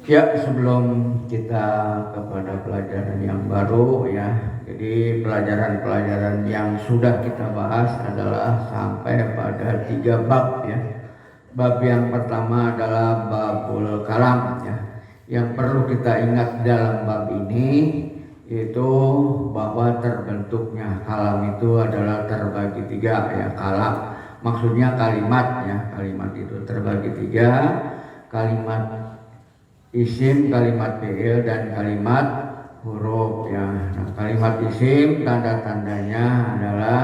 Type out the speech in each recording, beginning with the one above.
Ya, sebelum kita kepada pelajaran yang baru ya, jadi pelajaran-pelajaran yang sudah kita bahas adalah sampai pada 3 bab ya. Bab yang pertama adalah babul kalam ya. Yang perlu kita ingat dalam bab ini yaitu bahwa terbentuknya kalam itu adalah terbagi 3 ya. Kalam maksudnya kalimat ya, kalimat itu terbagi 3, kalimat isim, kalimat fi'il, dan kalimat huruf ya. Nah, kalimat isim tanda-tandanya adalah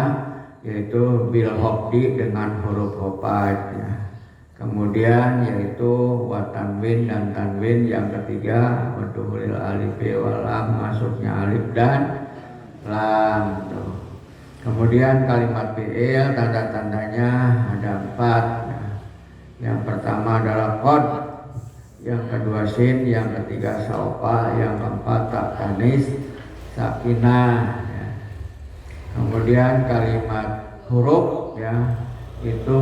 yaitu bil hofdi dengan huruf hofat ya. Kemudian yaitu wa tanwin dan tanwin, yang ketiga wadhulil alif wal lam, masuknya alif dan lam tuh. Kemudian kalimat fi'il tanda-tandanya ada 4 ya. Yang pertama adalah qad, yang kedua sin, yang ketiga saufa, yang keempat tak tanis sakinah ya. Kemudian kalimat huruf ya, itu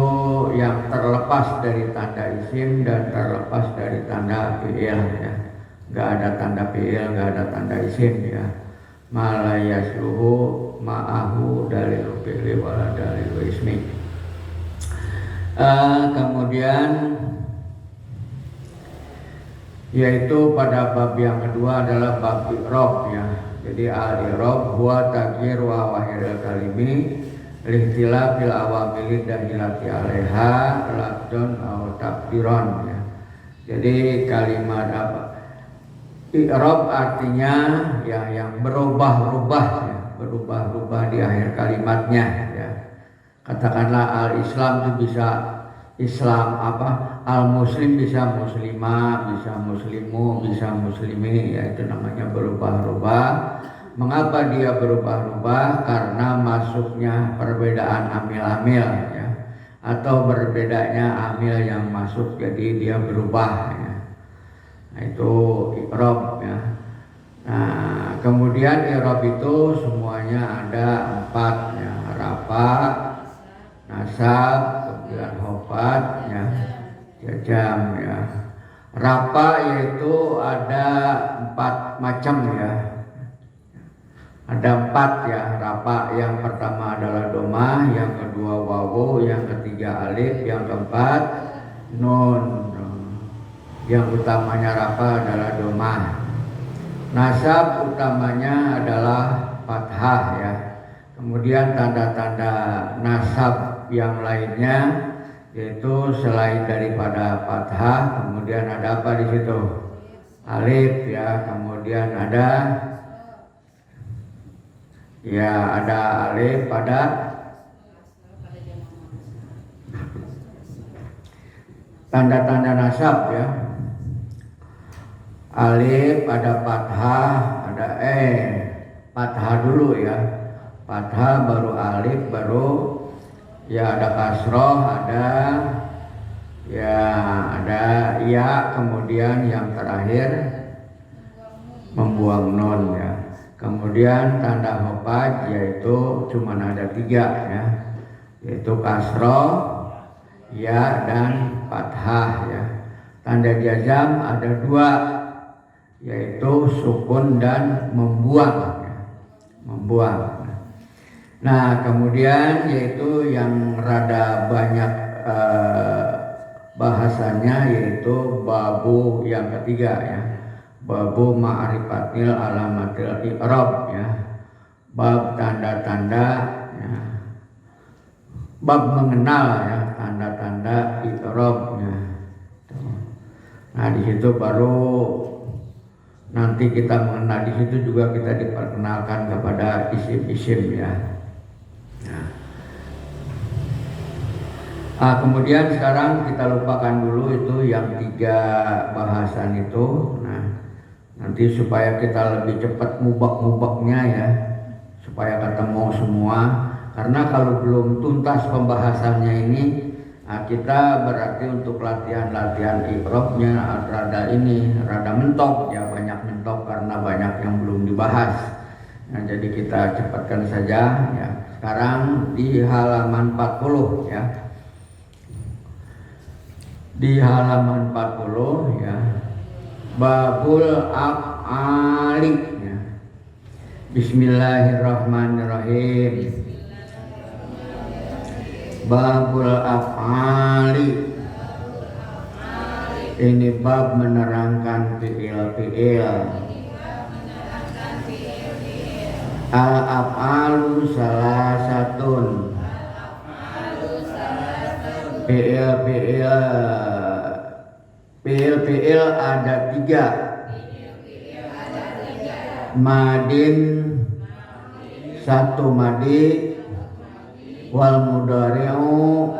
yang terlepas dari tanda isim dan terlepas dari tanda fi'il ya. Gak ada tanda fi'il, gak ada tanda isim ya. Malayasuhu ma'ahu dalil fi'li wala dalil ismi. Kemudian yaitu pada bab yang kedua adalah bab i'rab ya. Jadi al-i'rab huwa taghyir wa wahiril kalimi lihtilafil awamili dahilati alaiha lafdun aw takdiron ya. Jadi kalimat apa? I'rab artinya ya yang berubah-ubah ya, berubah-ubah di akhir kalimatnya ya. Katakanlah al-Islam itu bisa Islam apa, al-muslim bisa muslimah, bisa muslimu, bisa muslimi, ya itu namanya berubah-ubah. Mengapa dia berubah-ubah? Karena masuknya perbedaan amil-amil ya, atau berbedanya amil yang masuk, jadi dia berubah ya. Nah, itu i'rab ya. Nah, kemudian i'rab itu semuanya ada 4 ya, rafa, nasab, kemudian hofat ya, jazam ya. Rafa yaitu ada 4 macam ya. Ada 4 ya rafa. Yang pertama adalah domah, yang kedua wawu, yang ketiga alif, yang keempat nun. Yang utamanya rafa adalah domah. Nasab utamanya adalah fathah ya. Kemudian tanda-tanda nasab yang lainnya yaitu selain daripada fathah, kemudian ada apa di situ? Alif ya, kemudian ada alif pada tanda-tanda nasab ya. Alif, ada fathah, ada fathah dulu ya. Fathah baru alif, baru ya ada kasroh, ada ya, kemudian yang terakhir membuang nun ya. Kemudian tanda hofat yaitu cuma ada 3 ya, yaitu kasroh, ya dan fathah ya. Tanda jazam ada 2, yaitu sukun dan membuang ya. Membuang. Nah, kemudian yaitu yang rada banyak bahasanya yaitu babu yang ketiga ya. Babu ma'rifatil alamatil i'rab ya. Bab tanda-tanda ya. Bab mengenal ya tanda-tanda i'rabnya. Nah, di situ baru nanti kita mengenal, di situ juga kita diperkenalkan kepada isim-isim ya. Kemudian sekarang kita lupakan dulu itu yang 3 bahasan itu. Nah, nanti supaya kita lebih cepat mubak-mubaknya ya, supaya ketemu semua. Karena kalau belum tuntas pembahasannya ini, kita berarti untuk latihan-latihan i'rabnya rada mentok ya, banyak mentok karena banyak yang belum dibahas. Nah, jadi kita cepatkan saja ya. Sekarang di halaman 40 ya. Di halaman 40 ya. babul af'ali ya. Bismillahirrahmanirrahim. Babul af'ali, ini bab menerangkan fi'il. Al-af'alu salasatun, fi'il ada 3. Madin, 1 madi, wal mudhari'u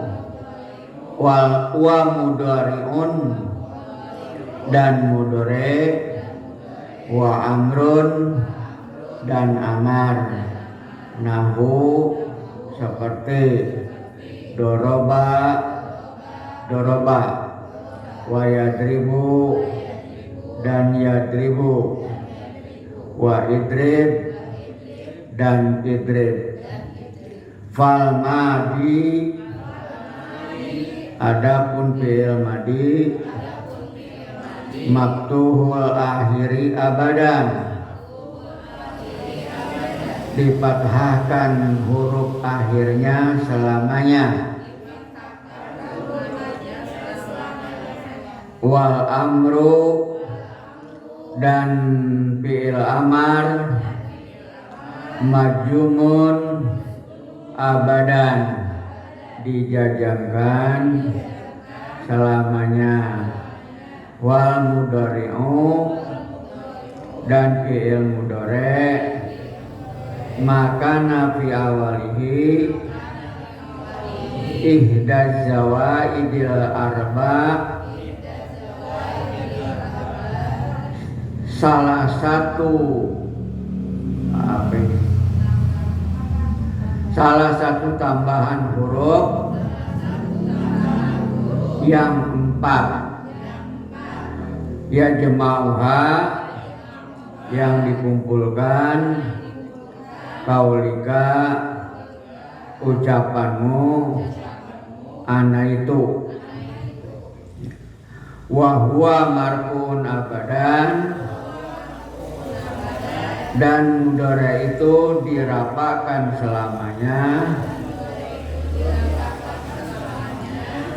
wa mudhari'un dan mudhari', wa amrun dan amar. Nahu seperti doroba, wa yadribu dan yadribu, wa idrib dan idrib. Fal madi, adapun fi'il madi, maftuhul akhiri abadan, difathahkan huruf akhirnya selamanya. Wal amru dan fi'il amar, majzumun abadan, dijajamkan selamanya. Wal mudhari'u dan fi'il mudhari', maka nafi awalihi ihdaz zawaidil arba', salah satu tambahan huruf yang 4. Ya jemauha, yang dikumpulkan, kaulika, ucapanmu, ana itu. Wahwa marfu'un abadan, dan mudhari itu dirapakkan selamanya.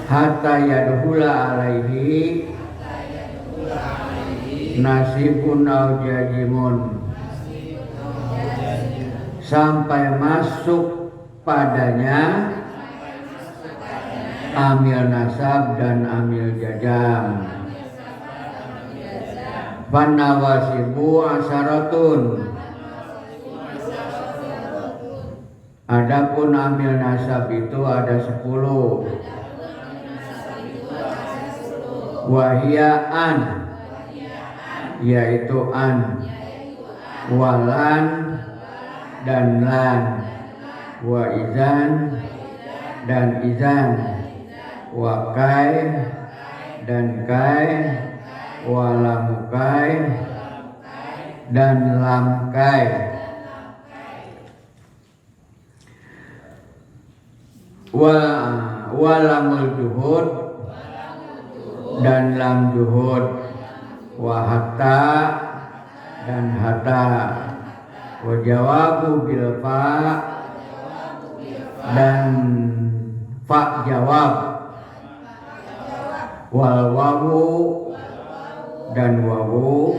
Hatta yadhula alaihi nasibun au jazimun, sampai masuk padanya amil nasab dan amil jazam. Fanawasibu asyaratun, adapun amil nasab itu ada 10. Wahia an, yaitu an, walan dan lan, wa izan dan izan, wa kai dan kai, wa lamukai dan lamkai. Wa lamul juhud dan lam juhud, wa hatta dan hatta, wa jawabu bil fa dan fa jawab, wal wawu dan wawu,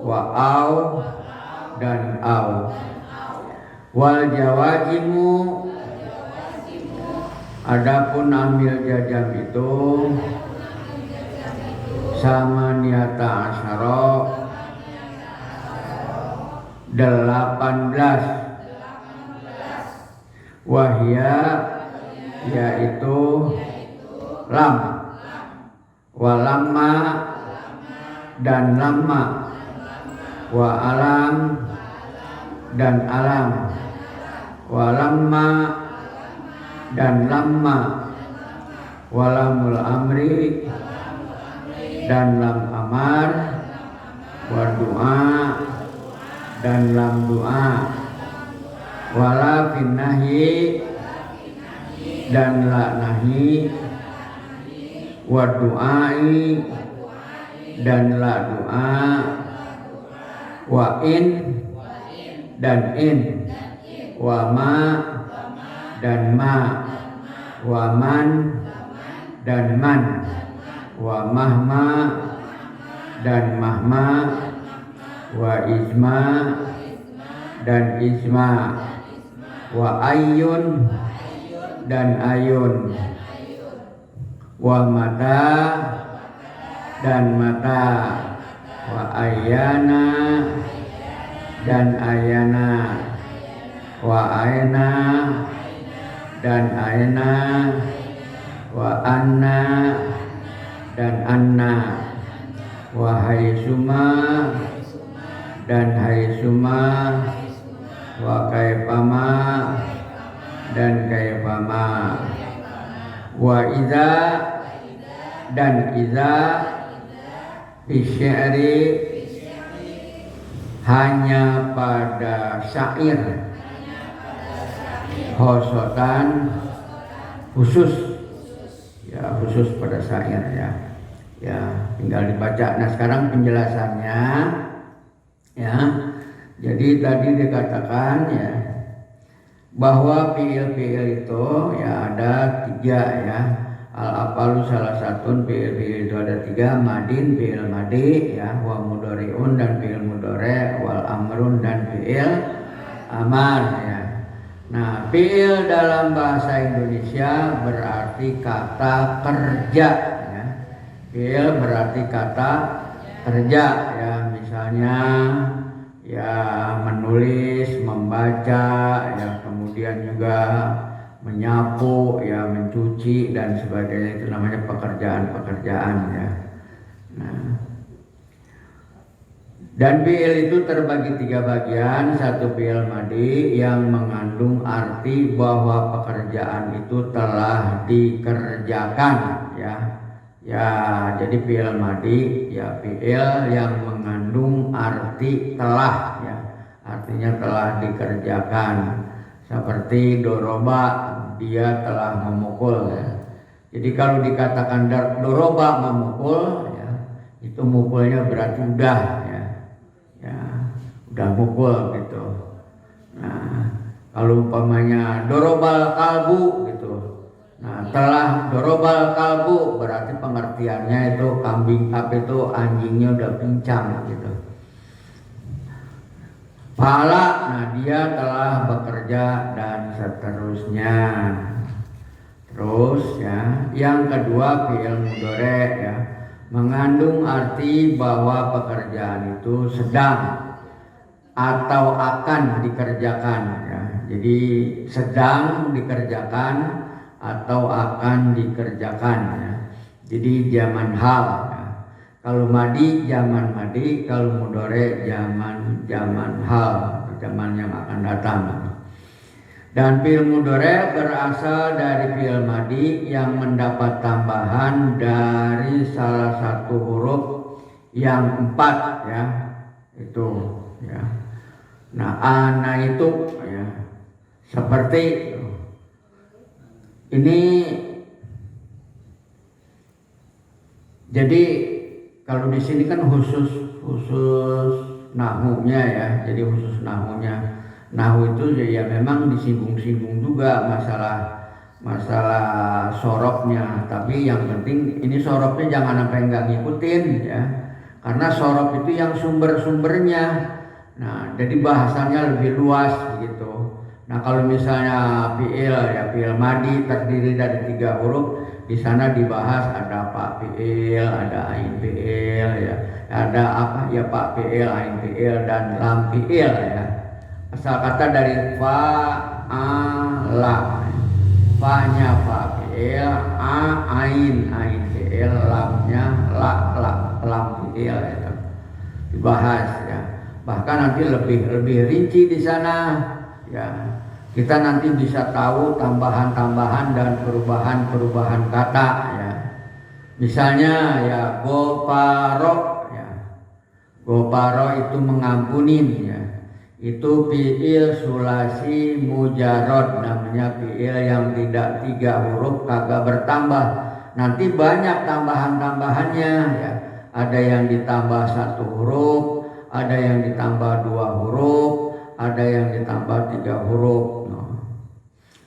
wa au dan au, wal jawazimu, adapun amil jazam itu sama niata asyara 18. Wahya, yaitu lam, walamma dan lamma, wa alam dan alam, walamma dan lamma, walamul amri dan lam amar, wa du'a dan lam du'a, wala fin nahyi dan la nahi, wa du'ai dan la doa, wa in dan in, wa ma dan ma, wa man dan man, wa mahma dan mahma, wa izma dan izma, wa ayun dan ayun, wa mata dan mata, wa ayana dan ayana, wa aina dan aina, wa anna dan anna, wa haisuma dan haisuma, wa kaifama dan kaifama, wa iza dan iza, bisyari hanya pada syair, khosotan khusus, ya khusus pada syair ya tinggal dibaca. Nah sekarang penjelasannya ya. Jadi tadi dikatakan ya bahwa fiil-fiil itu ya ada 3 ya. Al-afalu salah satu, fiil itu ada 3, madin, fiil madi ya, wa mudhari'un dan fiil mudhari', wal amrun dan fiil amar ya. Nah, fiil dalam bahasa Indonesia berarti kata kerja ya. Fiil berarti kata kerja ya, misalnya ya menulis, membaca ya, kemudian juga menyapu ya, mencuci dan sebagainya, itu namanya pekerjaan-pekerjaan ya. Nah, dan fiil itu terbagi 3 bagian. Satu fiil madi yang mengandung arti bahwa pekerjaan itu telah dikerjakan ya. Ya, jadi fiil madi ya fiil yang mengandung arti telah ya. Artinya telah dikerjakan. Seperti doroba, dia telah memukul ya. Jadi kalau dikatakan doroba memukul ya, itu mukulnya berarti udah ya udah mukul gitu. Nah kalau umpamanya dorobal kalbu gitu, nah telah dorobal kalbu berarti pengertiannya itu kambing itu anjingnya udah pincang gitu. Pahala, nah dia telah bekerja dan seterusnya. Terus ya, yang kedua fiil mudhari ya, mengandung arti bahwa pekerjaan itu sedang atau akan dikerjakan ya. Jadi sedang dikerjakan atau akan dikerjakan ya. Jadi zaman hal ya. Kalau madi zaman madi, kalau mudhari zaman hal, zaman yang akan datang. Dan fiil mudhari berasal dari fiil madi yang mendapat tambahan dari salah satu huruf yang 4 ya. Itu ya. Nah, ana itu ya seperti ini. Jadi kalau di sini kan khusus nahunya ya, jadi khusus nahunya. Nahu itu ya memang disinggung-singgung juga masalah sorobnya, tapi yang penting ini sorobnya jangan sampai nggak ngikutin ya, karena sorob itu yang sumber-sumbernya. Nah, jadi bahasanya lebih luas begitu. Nah, kalau misalnya fiil madi terdiri dari 3 huruf. Di sana dibahas ada pak fiil, ada ain fiil ya, ada apa ya pak fiil, ain fiil dan lam fiil ya. Asal kata dari fa'ala. Fa-nya fa fiil, ain fiil, lamnya lam fiil ya. Dibahas ya. Bahkan nanti lebih rinci di sana ya. Kita nanti bisa tahu tambahan-tambahan dan perubahan-perubahan kata ya. Misalnya ya goparo ya. Goparo itu mengampunin ya. Itu fiil sulasi mujarrad, namanya fiil yang tidak 3 huruf kagak bertambah. Nanti banyak tambahan-tambahannya ya. ada yang ditambah 1 huruf, ada yang ditambah 2 huruf, ada yang ditambah 3 huruf.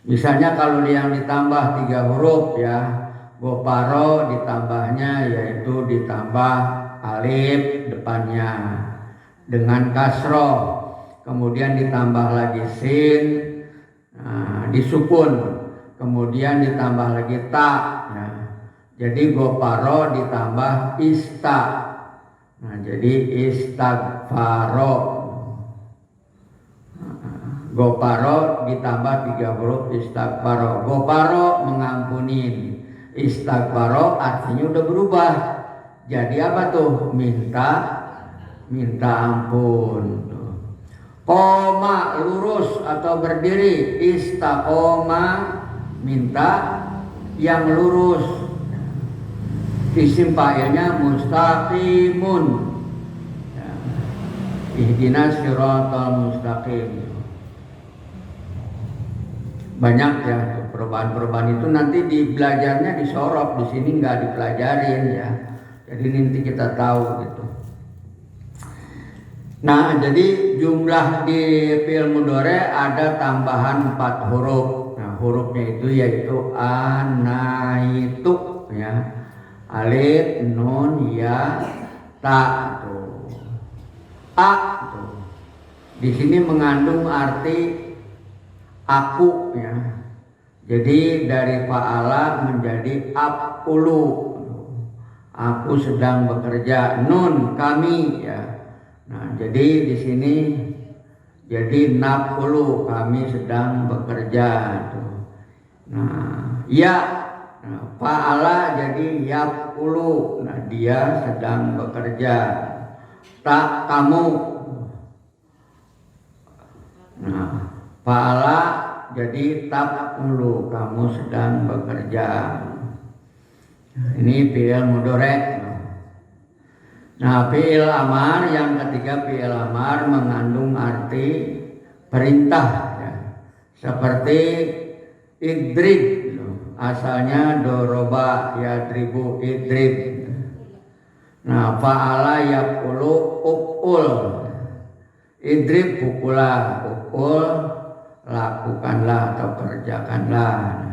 Misalnya kalau yang ditambah 3 huruf ya, goparo ditambahnya yaitu ditambah alif depannya dengan kasroh, kemudian ditambah lagi sin, disukun, kemudian ditambah lagi ta. Ya. Jadi goparo ditambah ista. Nah, jadi istagfaro. Goparo ditambah 3 huruf istagfaro. Goparo mengampuni. Istagfaro artinya udah berubah. Jadi apa tuh? Minta ampun. Koma lurus atau berdiri. Istaqoma minta yang lurus. Isim fa'ilnya mustaqimun. Ihdinas siratal mustaqim. Banyak ya perubahan-perubahan itu nanti di belajarnya disorot, di sini nggak dipelajarin ya. Jadi nanti kita tahu gitu. Nah, jadi jumlah di fi'il mudhari ada tambahan 4 huruf. Nah, hurufnya itu yaitu anaitu ya. Alif, nun, ya, ta tuh. A tuh. Di sini mengandung arti aku ya. Jadi dari fa'ala menjadi af'ulu. Aku sedang bekerja. Nun kami ya. Nah, jadi di sini jadi naf'ulu, kami sedang bekerja tuh. Nah, ya. Nah, fa'ala jadi yaf'ulu. Nah, dia sedang bekerja. Tak kamu. Nah, fa'ala jadi taf'ulu, kamu sedang bekerja. Ini fi'il mudhari. Nah, fi'il amar yang ketiga, fi'il amar mengandung arti perintah ya. Seperti idrib, asalnya doroba yadribu idrib. Nah, fa'ala yaqulu uqul. Idrib pukulah, uqul lakukanlah atau kerjakanlah.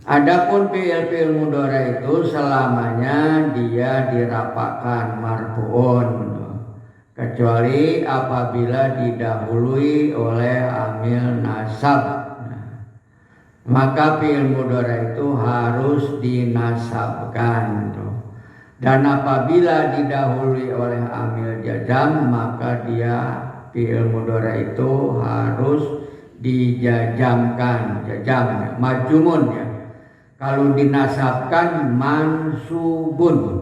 Adapun fi'il mudhari itu selamanya dia dirapakkan marfu'un, kecuali apabila didahului oleh amil nasab. Maka fi'il mudhari itu harus dinasabkan. Dan apabila didahului oleh amil jazam, maka dia fi'il mudhari itu harus dijajamkan. Jajam, majzumun ya. Kalau dinasabkan mansubun,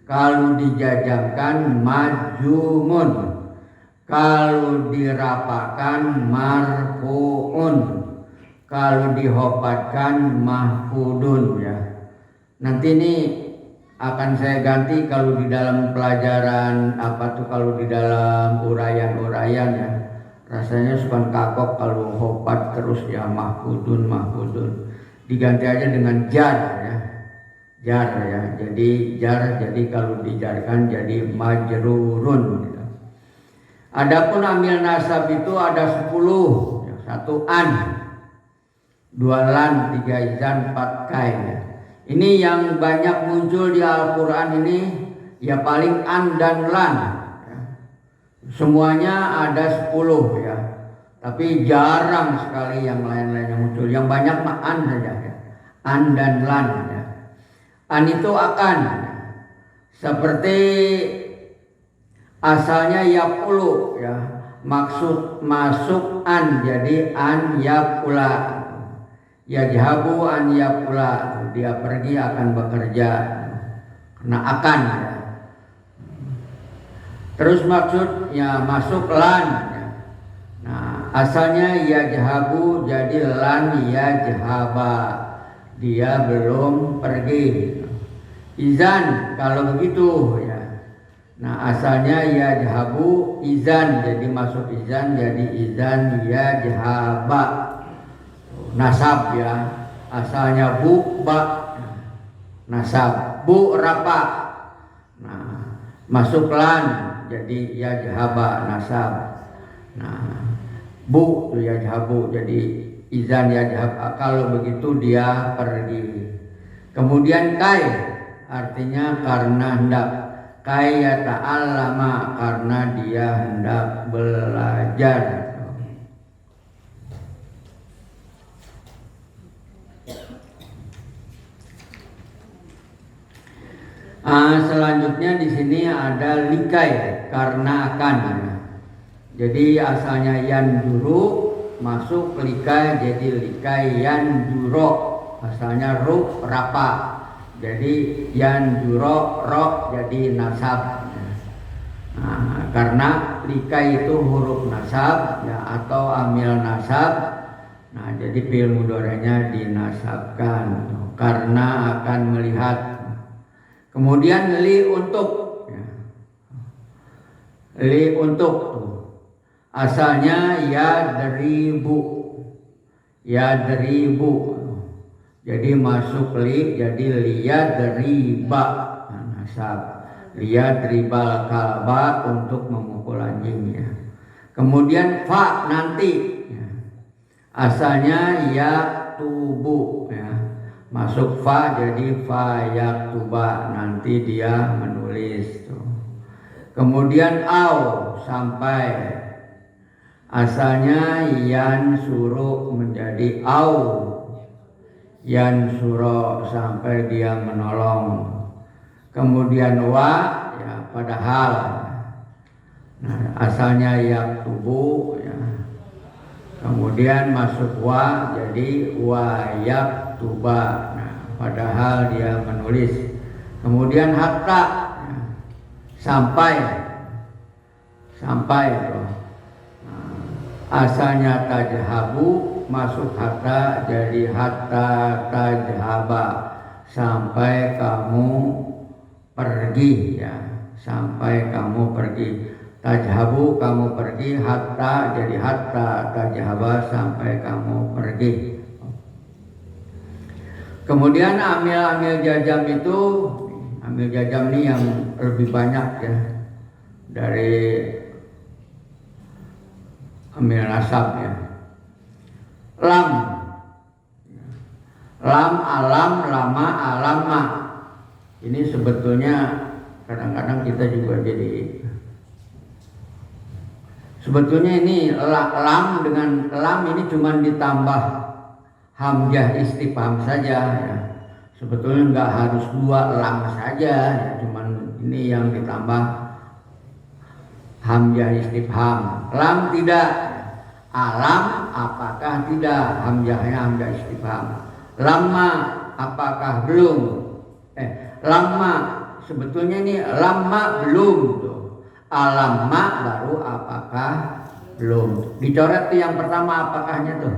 kalau dijajamkan majzumun, kalau dirapakkan marfu'un, kalau dihofadkan mahfudun ya. Nanti ini akan saya ganti kalau di dalam pelajaran kalau di dalam uraian-uraian ya. Rasanya suka kakok kalau hofad terus ya, mahfudun. Diganti aja dengan jar ya. Jar ya. Jadi jar, jadi kalau dijarkan jadi majrurun gitu. Adapun amil nasab itu ada 10 ya. 1 an, 2 lan, 3 izan, 4 kai ya. Ini yang banyak muncul di Al-Quran ini ya, paling an dan lan ya. Semuanya ada 10 ya. Tapi jarang sekali yang lain-lainnya muncul. Yang banyak mah an saja ya. An dan lan ya. An itu akan ya. Seperti asalnya yaqulu ya. Maksud masuk an, jadi an yaqula. Yajhabu an yaqula, dia pergi akan bekerja. Karena akan ya. Terus maksudnya masuk lan ya. Nah, asalnya yajhabu jadi lan yajhaba, dia belum pergi. Izan kalau begitu ya. Nah, asalnya yajhabu izan, jadi masuk izan jadi izan yajhaba. Nasab ya, asalnya bu ba nasab. Bu rapa, nah masuk lan jadi yajhaba nasab. Nah bu itu yajhabu jadi izan yajhab, kalau begitu dia pergi. Kemudian kai artinya karena hendak, kai ya ta'allama karena dia hendak belajar. Selanjutnya di sini ada likai karena akan. Jadi asalnya yan juru masuk likai jadi likai yan juro, asalnya ru rapa jadi yan juro ro jadi nasab. Nah, karena likai itu huruf nasab ya atau amil nasab, nah jadi fi'il mudhari'nya dinasabkan karena akan melihat. Kemudian li untuk ya. Li untuk tuh asalnya ya deribu jadi masuk li jadi liyadriba nasab, liyadribal kalba untuk memukul anjingnya. Kemudian fa nanti ya. Asalnya ya tubu ya, masuk fa jadi fa yaktuba nanti dia menulis tuh. Kemudian au sampai, asalnya yan suru menjadi au yan suro sampai dia menolong. Kemudian wa ya padahal, nah asalnya yaktubu ya, kemudian masuk wa jadi wa yaktuba, nah padahal dia menulis. Kemudian hatta ya, sampai tuh. Asalnya tajhabu masuk hatta jadi hatta tajhaba sampai kamu pergi ya, sampai kamu pergi. Tajhabu kamu pergi, hatta jadi hatta tajhaba sampai kamu pergi. Kemudian amil jajam itu, amil jajam ini yang lebih banyak ya dari amil nasab ya. Lam, alam, lama, alama. Ini sebetulnya kadang-kadang kita juga jadi, sebetulnya ini lam dengan lam ini cuma ditambah hamzah istifham saja ya. Sebetulnya nggak harus dua lam saja ya, cuman ini yang ditambah hamzah istifham. Lam tidak, alam apakah tidak, hamzahnya hamzah istifham. Lama apakah belum, lama sebetulnya ini lama belum tuh. Alamma baru apakah belum. Dicoret tuh yang pertama apakahnya tuh.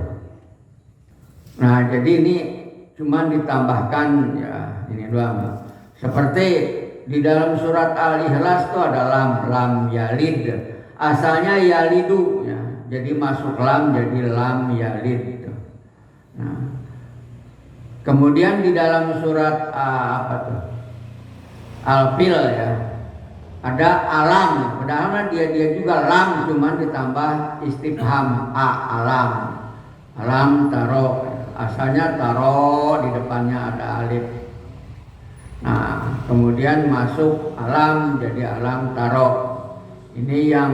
Nah jadi ini cuma ditambahkan ya ini doang. Seperti di dalam surat Al-Ikhlas tuh ada lam yalid. Asalnya yalidu ya. Jadi masuk lam jadi lam yalid. Nah, kemudian di dalam surat apa tuh? Al-Fil ya. Ada alam, padahal dia juga lam cuman ditambah istifham alam. Alam taro, asalnya taro di depannya ada alif. Nah, kemudian masuk alam jadi alam taro. Ini yang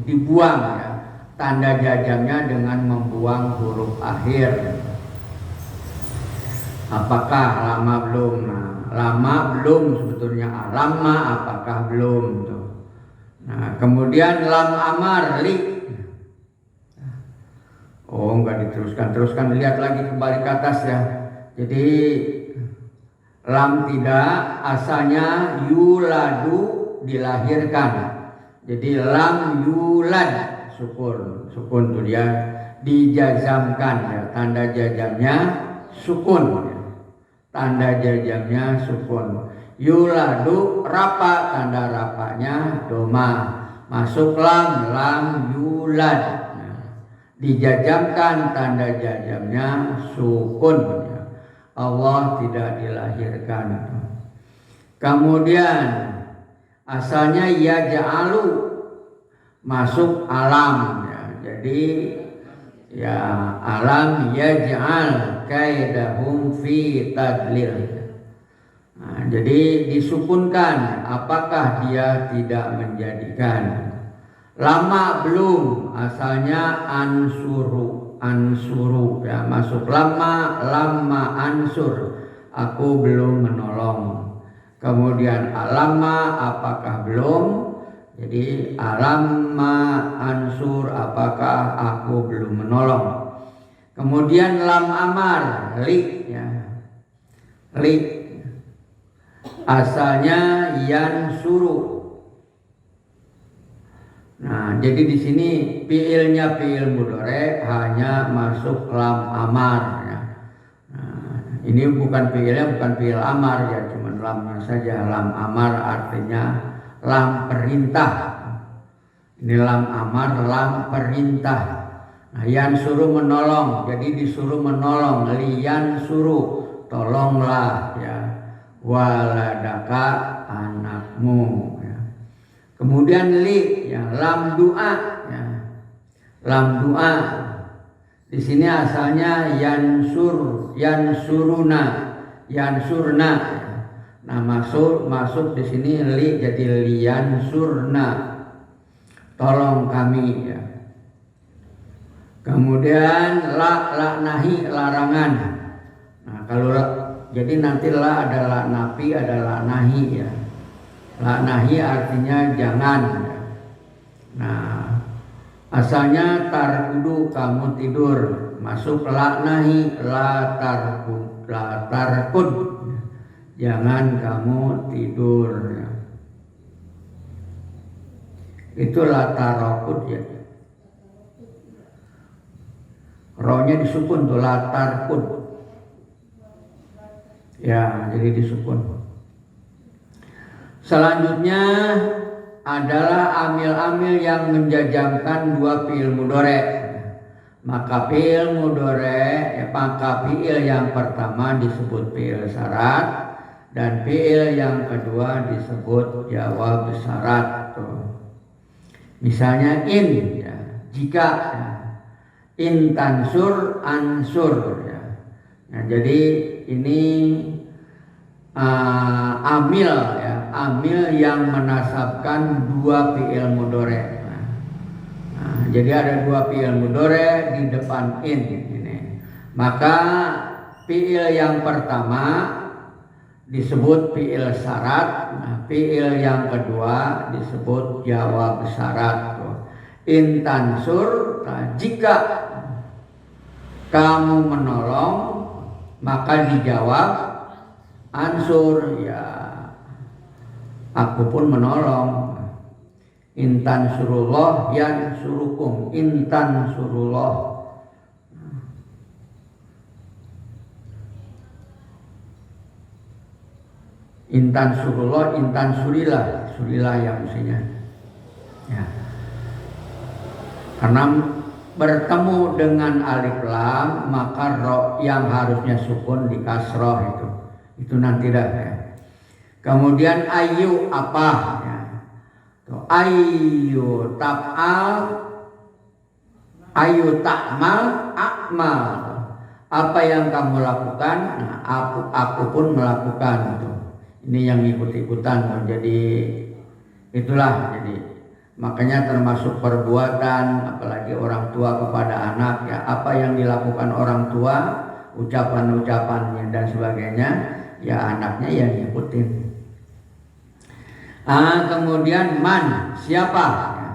dibuang ya. Tanda jajamnya dengan membuang huruf akhir. Apakah lama belum? Nah, lama belum sebetulnya lama apakah belum tuh. Nah, kemudian lam amar li. Oh, enggak teruskan lihat lagi kembali ke atas ya. Jadi lam tidak, asalnya yuladu dilahirkan. Jadi lam yulad sukun tuh dia dijazamkan ya, tanda jazamnya sukun ya. Tanda jazamnya sukun. Yuladu rapa, tanda rapanya doma. Masuk lam yulad. Nah, dijajamkan tanda jazamnya sukun ya. Allah tidak dilahirkan. Kemudian asalnya yaj'alu masuk alam ya. Jadi ya alam yaj'al kaidahum fi tadlil. Nah, jadi disukunkan, apakah dia tidak menjadikan. Lama belum, asalnya ansuru ya, masuk lama ansur, aku belum menolong. Kemudian alama, apakah belum, jadi alama ansur, apakah aku belum menolong. Kemudian lam amar li ya, li asalnya yansuru. Nah, jadi di sini fiilnya fiil mudhari hanya masuk lam amar ya. Nah, ini bukan fiilnya bukan fiil amar ya, cuma lamnya saja. Lam amar artinya lam perintah. Ini lam amar, lam perintah. Nah, yansuru menolong, jadi disuruh menolong. Liyan suruh, tolonglah ya. Waladaka anakmu ya. Kemudian li ya, lam doa ya. Lam doa di sini asalnya yansurna ya. Nah masuk di sini li jadi liyansurna, tolong kami ya. Kemudian la nahi, larangan. Nah kalau jadi nanti la adalah nafi, adalah nahi ya. La nahi artinya jangan ya. Nah asalnya tarkudu, kamu tidur, masuk la nahi, la tarkud, jangan kamu tidur ya. Itu la tarokud ya. Rohnya disukun tuh, la tarkud. Ya, jadi disukun. Selanjutnya adalah amil-amil yang menjajamkan dua fiil mudhari. Maka fiil mudhari, maka fiil yang pertama disebut fiil syarat dan fiil yang kedua disebut jawab syarat. Misalnya in ya, jika ya. In tansur ansur ya. Nah, jadi ini amil ya, amil yang menasabkan dua fiil mudhari. Nah, jadi ada dua fiil mudhari di depan in ini. Maka fiil yang pertama disebut fiil syarat, nah, fiil yang kedua disebut jawab syarat. In tansur, nah, jika kamu menolong maka dijawab ansur ya, aku pun menolong. Intan surullah yan surukum, intan surullah. Intan surullah, intan surilah, surilah yang mestinya ya. Karena bertemu dengan alif lam maka ro yang harusnya sukun di kasroh itu nanti dah ya. Kemudian ayu apa ya. Tuh, ayu taf'al, ayu ta'mal, akmal. Apa yang kamu lakukan, nah, aku pun melakukan itu. Ini yang ikut-ikutan. Jadi itulah jadi. Makanya termasuk perbuatan, apalagi orang tua kepada anak ya, apa yang dilakukan orang tua, ucapan-ucapannya dan sebagainya, ya anaknya yang ngikutin. Kemudian man, siapa ya.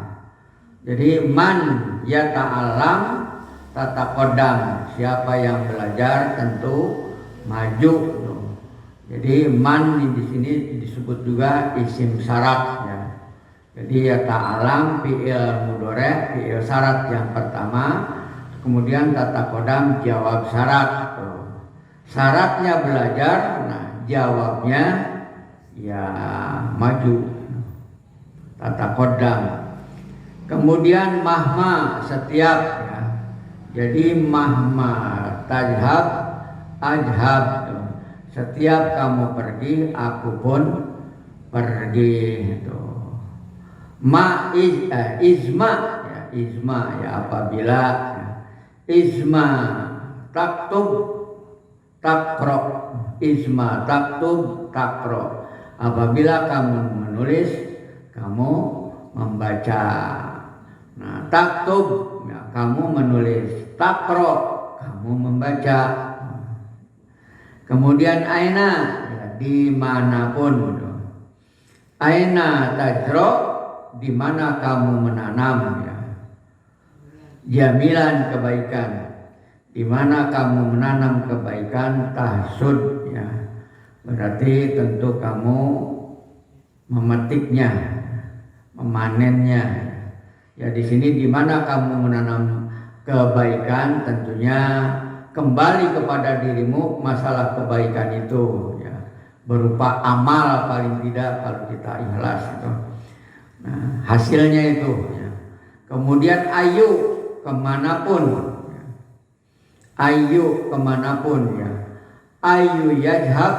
Jadi man ya ta'alam tatakodam, siapa yang belajar tentu maju. Jadi man di sini disebut juga isim syarat ya. Jadi ya ta'alam fi'il mudhari, fi'il syarat yang pertama, kemudian tata kodam jawab syarat. Syaratnya belajar, nah jawabnya ya maju, tata kodam. Kemudian mahma, setiap ya. Jadi mahma tajhab ajhab. Setiap kamu pergi, aku pun pergi. Itu. Izma ya, izma ya apabila ya, izma taktub takro, izma taktub takro. Apabila kamu menulis, kamu membaca. Nah, taktub ya, kamu menulis, takro kamu membaca. Kemudian aina ya, dimanapun. Aina tajro, di mana kamu menanam ya. Jamilan kebaikan, di mana kamu menanam kebaikan, tahsud ya. Berarti tentu kamu memetiknya, memanennya. Ya di sini di mana kamu menanam kebaikan, tentunya kembali kepada dirimu masalah kebaikan itu ya. Berupa amal paling tidak kalau kita ikhlas gitu. Nah, hasilnya itu ya. Kemudian ayu kemanapun ya. Ayu kemanapun ya. Ayu yajhab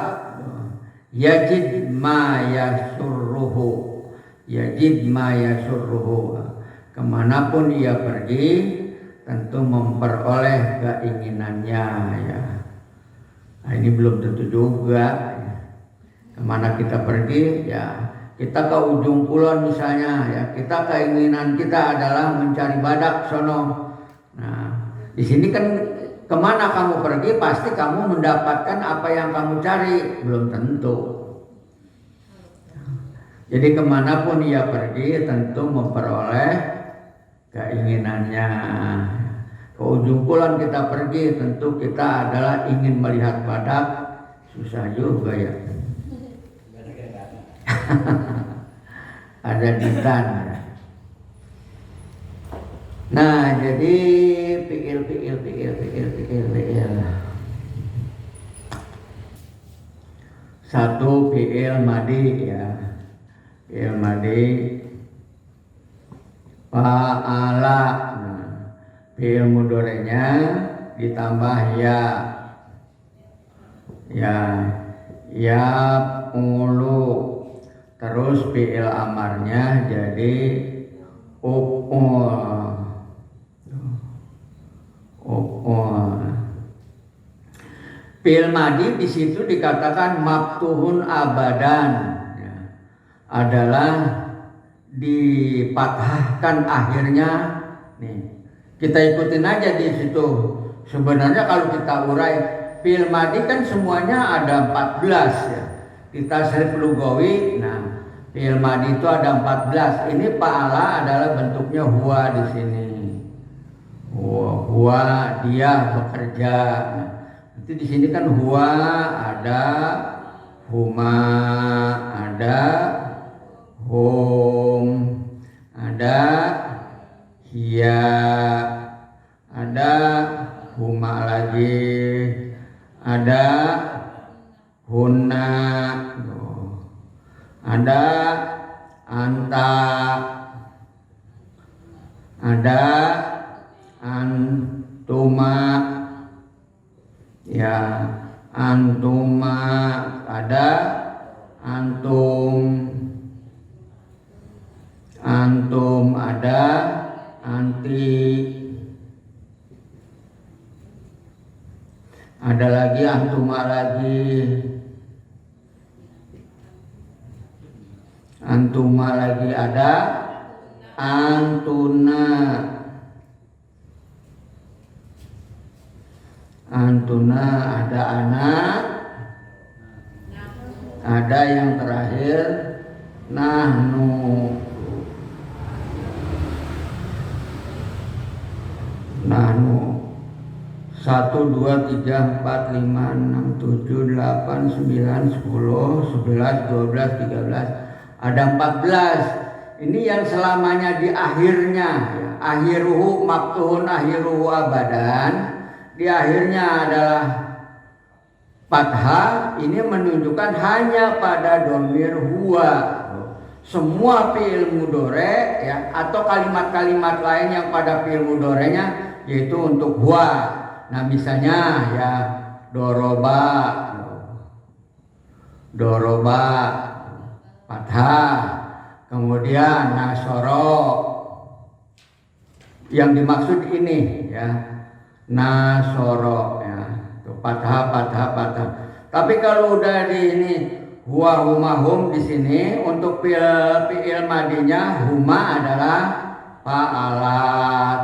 yajid ma yasurruhu, yajid ma yasurruhu. Kemanapun ia pergi tentu memperoleh keinginannya ya. Nah, ini belum tentu juga ya. Kemana kita pergi ya, kita ke ujung kulon misalnya ya, kita keinginan kita adalah mencari badak sono. Nah di sini kan kemana kamu pergi pasti kamu mendapatkan apa yang kamu cari, belum tentu. Jadi kemanapun ia pergi tentu memperoleh keinginannya. Ke ujung kulon kita pergi tentu kita adalah ingin melihat badak, susah juga ya. Ada di tanah. Nah jadi pikir. Satu fi'il madi ya, fi'il madi fa'ala. Nah, fi'il mudhari'nya ditambah ya, ya ulu. Terus fi'il amarnya jadi up'ul. Fi'il madi di situ dikatakan maftuhun abadan ya, adalah dipatahkan akhirnya. Nih, kita ikutin aja di situ. Sebenarnya kalau kita urai fi'il madi kan semuanya ada 14 ya. Kita tasrif lugawi, nah fi'il madi itu ada 14. Ini fa'ala adalah bentuknya huwa di sini. Huwa dia bekerja. Nah, nanti di sini kan huwa ada, huma ada, hum ada, hiya ada, huma lagi ada, hunna ada, anta ada, antuma ya, antuma ada, antum ada, anti ada lagi, antuma lagi, antuma lagi ada, antuna ada, anak ada, yang terakhir nahnu 1, 2, 3, 4, 5, 6, 7, 8, 9, 10, 11, 12, 13, ada 14. Ini yang selamanya di akhirnya ya. Akhiruhu maftuhun akhiruhu abadan, di akhirnya adalah fathah. Ini menunjukkan hanya pada dhamir huwa. Semua fi'il mudhari ya, atau kalimat-kalimat lain yang pada fi'il mudhari'nya yaitu untuk huwa. Nah misalnya ya doroba doroba fathah, kemudian nasoro, yang dimaksud ini ya nasoro ya, fathah. Tapi kalau udah di ini huwa huma hum di sini untuk fi'il madinya huma adalah fa'ala,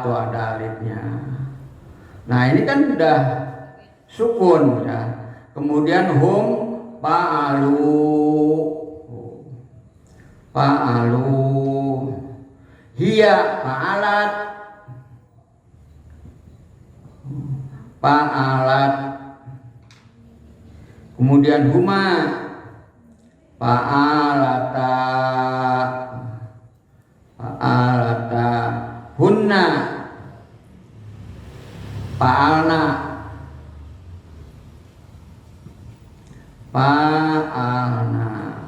tuh ada alifnya. Nah ini kan udah sukun ya. Kemudian hum fa'alu, hiya fa'alat, kemudian huma fa'alata, hunna fa'alna,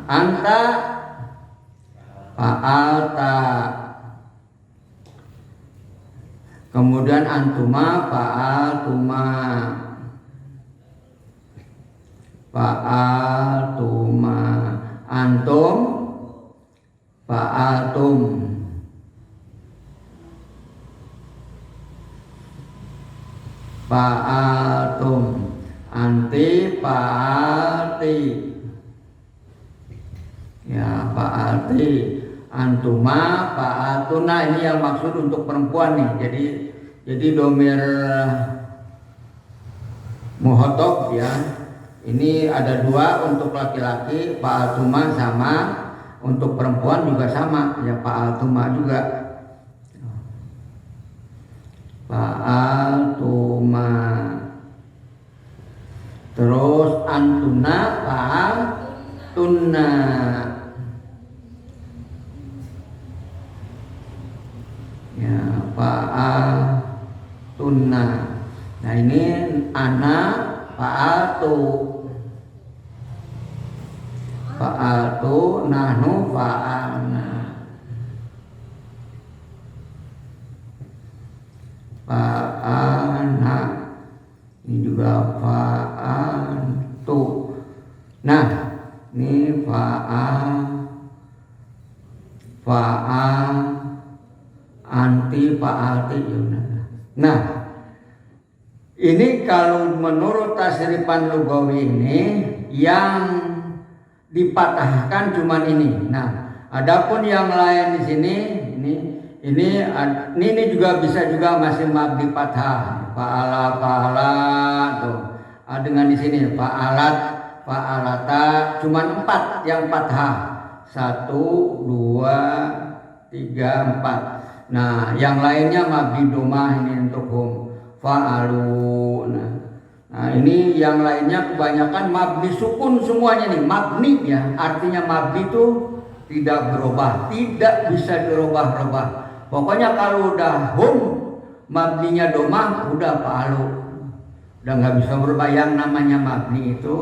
anta fa'alta, kemudian antuma fa'altuma, antum fa'altum, anti fa'alti ya, fa'alti, antuma fa'altuna. Ini yang maksud untuk perempuan nih. Jadi domir muhotob ya, ini ada dua untuk laki-laki, fa'altuma, sama untuk perempuan juga sama ya, fa'altuma juga, fa'altuma. Terus antuna fa'altunna ya, fa'altunna. Nah ini ana fa'altu, nahnu fa'alna, ini juga fa'altu. Nah ini anti fa'alti. Nah ini kalau menurut tasrifan lugawi ini yang dipatahkan cuman ini. Nah, adapun yang lain di sini ini juga bisa juga masih mabni fathah. Fa'ala tuh. Dengan di sini fa'alat, fa'alata, cuman 4 yang fathah. 1 2 3 4. Nah, yang lainnya mabni domah ini untuk hum. Fa'alu. Nah ini yang lainnya kebanyakan mabni sukun semuanya nih, mabni ya, artinya mabni itu tidak berubah, tidak bisa dirubah-rubah. Pokoknya kalau udah hum mabninya domah udah fa'alu, udah nggak bisa berubah. Yang namanya mabni itu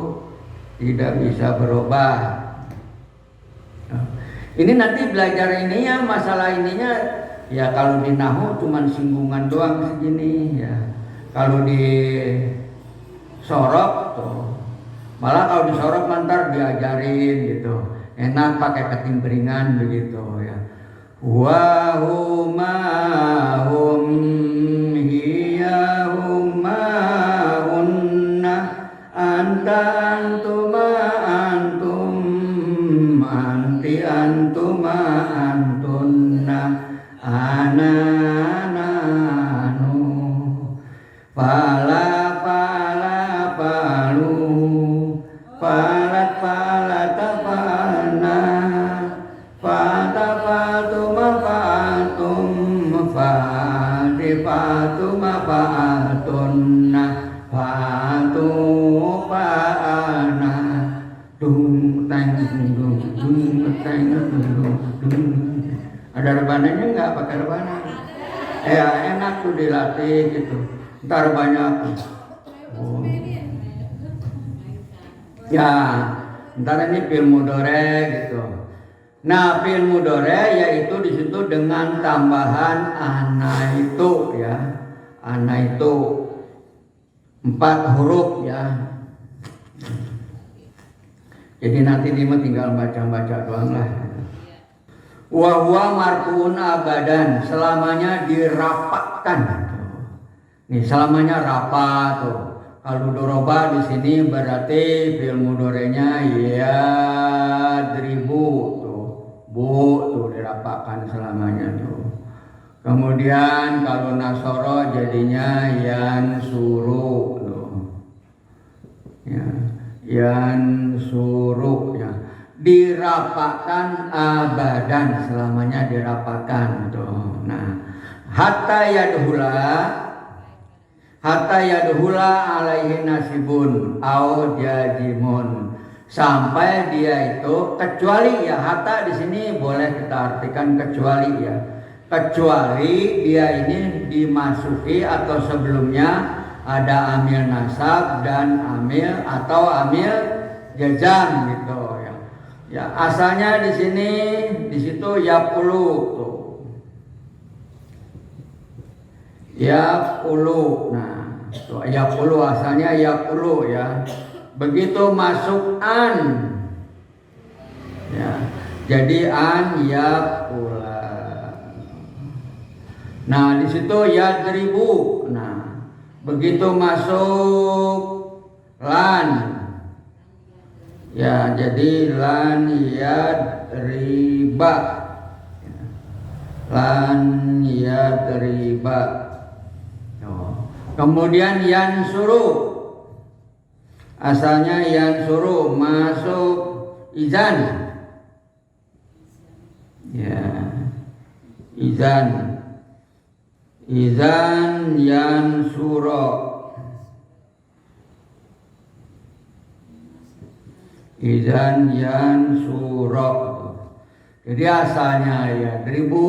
tidak bisa berubah. Nah, ini nanti belajar ininya, masalah ininya ya, kalau di nahwu cuman singgungan doang segini ya. Kalau di sorok tuh, malah kalau di sorok ntar diajarin gitu, enak pakai ketimbringan begitu ya. Wa huma hum hiya huma unna anta antuma antum anti antuma antunna ana nanu fala palu falat falata falna fata fatuma fatum fati fatuma fatunna fatu fa'ana dung teng dung teng dung. Ada rebananya nggak? Pakai rebana ya, enak tuh dilatih gitu, ntar banyak. Ya, ntar ini fi'il mudhari gitu. Nah, fi'il mudhari yaitu di situ dengan tambahan ana itu ya. Ana itu 4 huruf ya. Jadi nanti dia tinggal baca-baca doang lah. Wa huwa marfuun abadan, selamanya dirapatkan. Nih selamanya rapat tuh. Kalau doroba di sini berarti fi'il mudhari'nya ya dribu tuh. Bu tuh dirapatkan selamanya tuh. Kemudian kalau nasoro jadinya yansuru tuh. Ya, yansuru ya. Dirapatkan abadan, selamanya dirapatkan tuh. Nah, hatta yadhula alaihi nasibun au jazimun, sampai dia itu kecuali ya, hatta di sini boleh kita artikan kecuali ya, kecuali dia ini dimasuki atau sebelumnya ada amil nasab dan amil atau amil jazam gitu ya. Ya asalnya di sini di situ yaqulu tuh. Yaqulu. Nah, tuh yaqulu asalnya yaqulu ya. Begitu masuk an. Ya. Jadi an yaqula. Nah, di situ yadribu. Nah, begitu masuk lan. Ya, jadi lan yadriba. Lan yadriba. Kemudian yansuru. Asalnya yansuru masuk izan. Ya. Izan. Izan yansuro. Izan yansuro. Jadi asalnya ya ribu.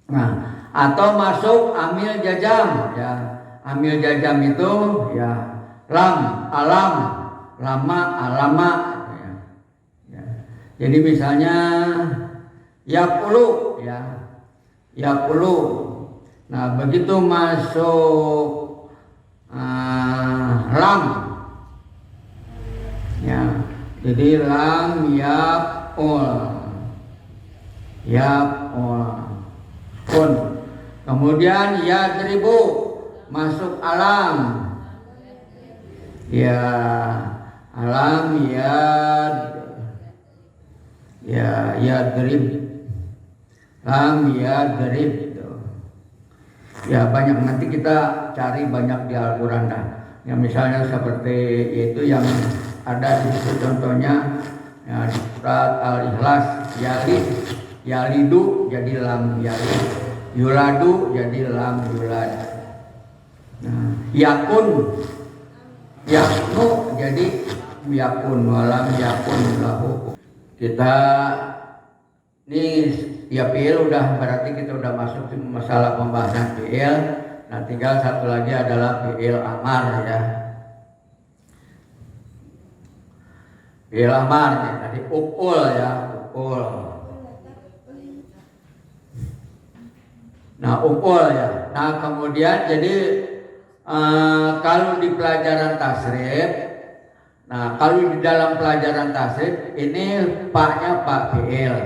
Nah, atau masuk amil jazam ya. Amil jazam itu ya lam, alam, lama, alama ya. Ya. Jadi misalnya yaqulu ya. Yaqulu. Nah, begitu masuk lam ya, jadi lam yaqul pun. Kemudian yadribu masuk alam ya, alam yadrib lam yadrib ya. Banyak nanti kita cari banyak di Al-Quran dah. Yang misalnya seperti itu yang ada di situ contohnya ya, di surat Al-Ikhlas yalidu jadi lam yalid, yuladu jadi lam yulad. Nah, yakun yaknu jadi yakun walam yakun lahu. Kita ini ya fi'il udah, berarti kita udah masuk di masalah pembahasan fi'il. Nah, tinggal satu lagi adalah fi'il amar ya. Fi'il amar ya, tadi uf'ul ya, uf'ul. Nah, uf'ul ya. Nah, kemudian jadi kalau di pelajaran tasrif, nah kalau di dalam pelajaran tasrif ini paknya pak fi'il,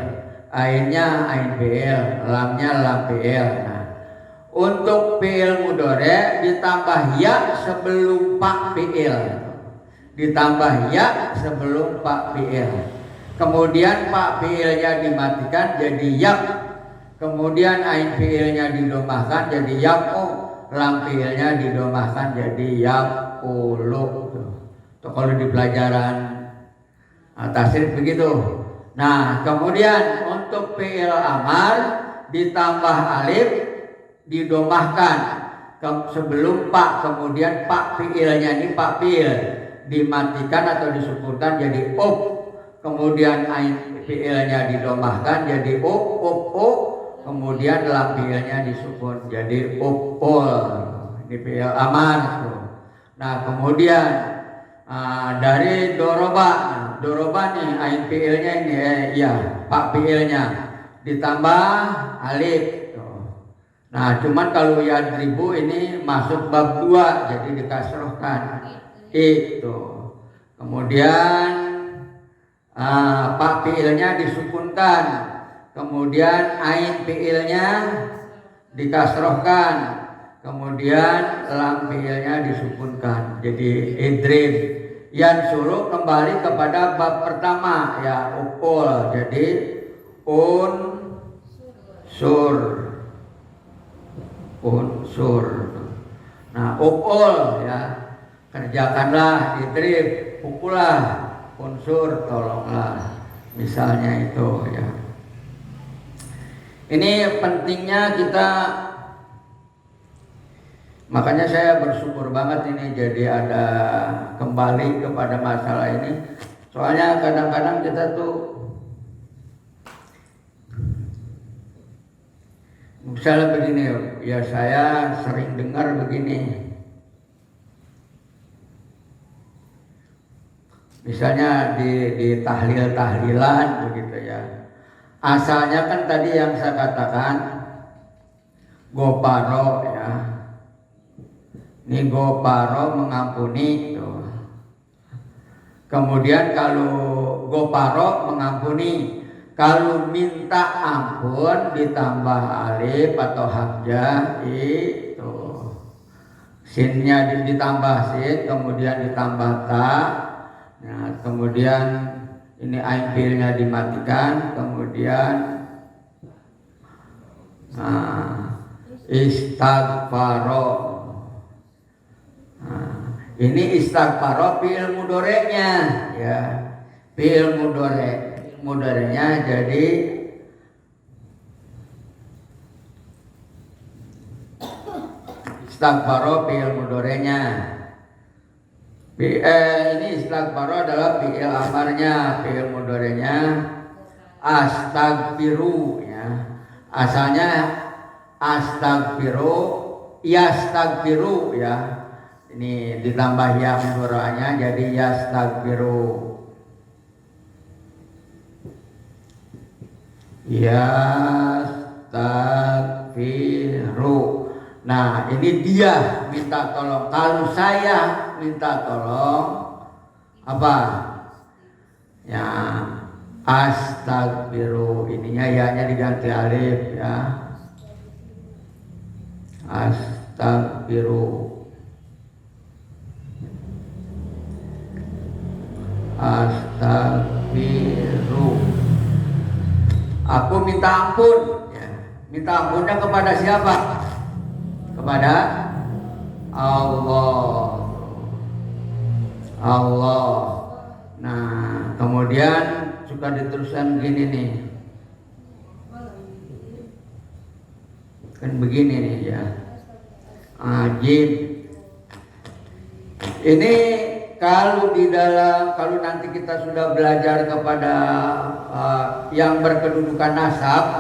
ainnya ain fi'il, lamnya lam fi'il. Nah, untuk fi'il mudhari ditambah ya sebelum pak fi'il, ditambah ya sebelum pak fi'il. Kemudian pak fi'ilnya dimatikan jadi yak. Kemudian ain fi'ilnya didomahkan jadi yaqu, lam fi'ilnya didomahkan jadi yaqulu. Itu kalau di pelajaran tasrif begitu. Nah, kemudian untuk fi'il amar ditambah alif didomahkan sebelum pak, kemudian pak fi'ilnya ini pak fi'il dimatikan atau disukunkan jadi up, kemudian ain fi'ilnya didomahkan jadi up, kemudian lam fi'ilnya disukun jadi uf'ul. Ini fi'il amar. Nah, kemudian dari doroba. Doroba nih ain fi'ilnya ini ya pak fi'ilnya ditambah alif. Nah, cuman kalau yadribu ini masuk bab 2 jadi dikasrohkan itu. Kemudian Pak fiilnya disukunkan, kemudian ain fiilnya dikasrohkan, kemudian lam fiilnya disukunkan. Jadi idrib. Yansuru kembali kepada bab pertama ya, ukul. Jadi unsur. Nah, ukul ya, kerjakanlah, idrib, pukullah, unsur, tolonglah. Misalnya itu ya. Ini pentingnya kita. Makanya saya bersyukur banget ini jadi ada kembali kepada masalah ini. Soalnya kadang-kadang kita tuh misalnya begini ya, saya sering dengar begini. Misalnya di tahlil-tahlilan begitu ya. Asalnya kan tadi yang saya katakan goparo ya. Ini goparo mengampuni tuh. Kemudian kalau goparo mengampuni, kalau minta ampun ditambah alif atau hamzah itu. Sinnya ditambah sin, kemudian ditambah ta. Nah, kemudian ini ain fiilnya dimatikan, kemudian istighfaro. Ini istighfaro fi'il mudhari'nya ya. Fi'il mudhari'nya jadi istighfaro fi'il mudhari'nya. Ini istighfaro adalah fi'il amarnya, fi'il mudhari'nya astaghfiru ya. Asalnya astaghfiru, yastaghfiru ya. Ini ditambah ya mudhari'nya jadi yastaghfiru. Yastaghfiru. Nah, ini dia minta tolong. Kalau saya minta tolong apa? Ya, astaghfiru. Ininya ya-nya diganti alif ya. Astaghfiru. Astaghfiru. Aku minta ampun ya. Minta ampunnya kepada siapa? Kepada Allah. Nah, kemudian suka diteruskan begini nih. Kan begini nih ya. Ajib. Ini kalau nanti kita sudah belajar kepada yang berkedudukan nasab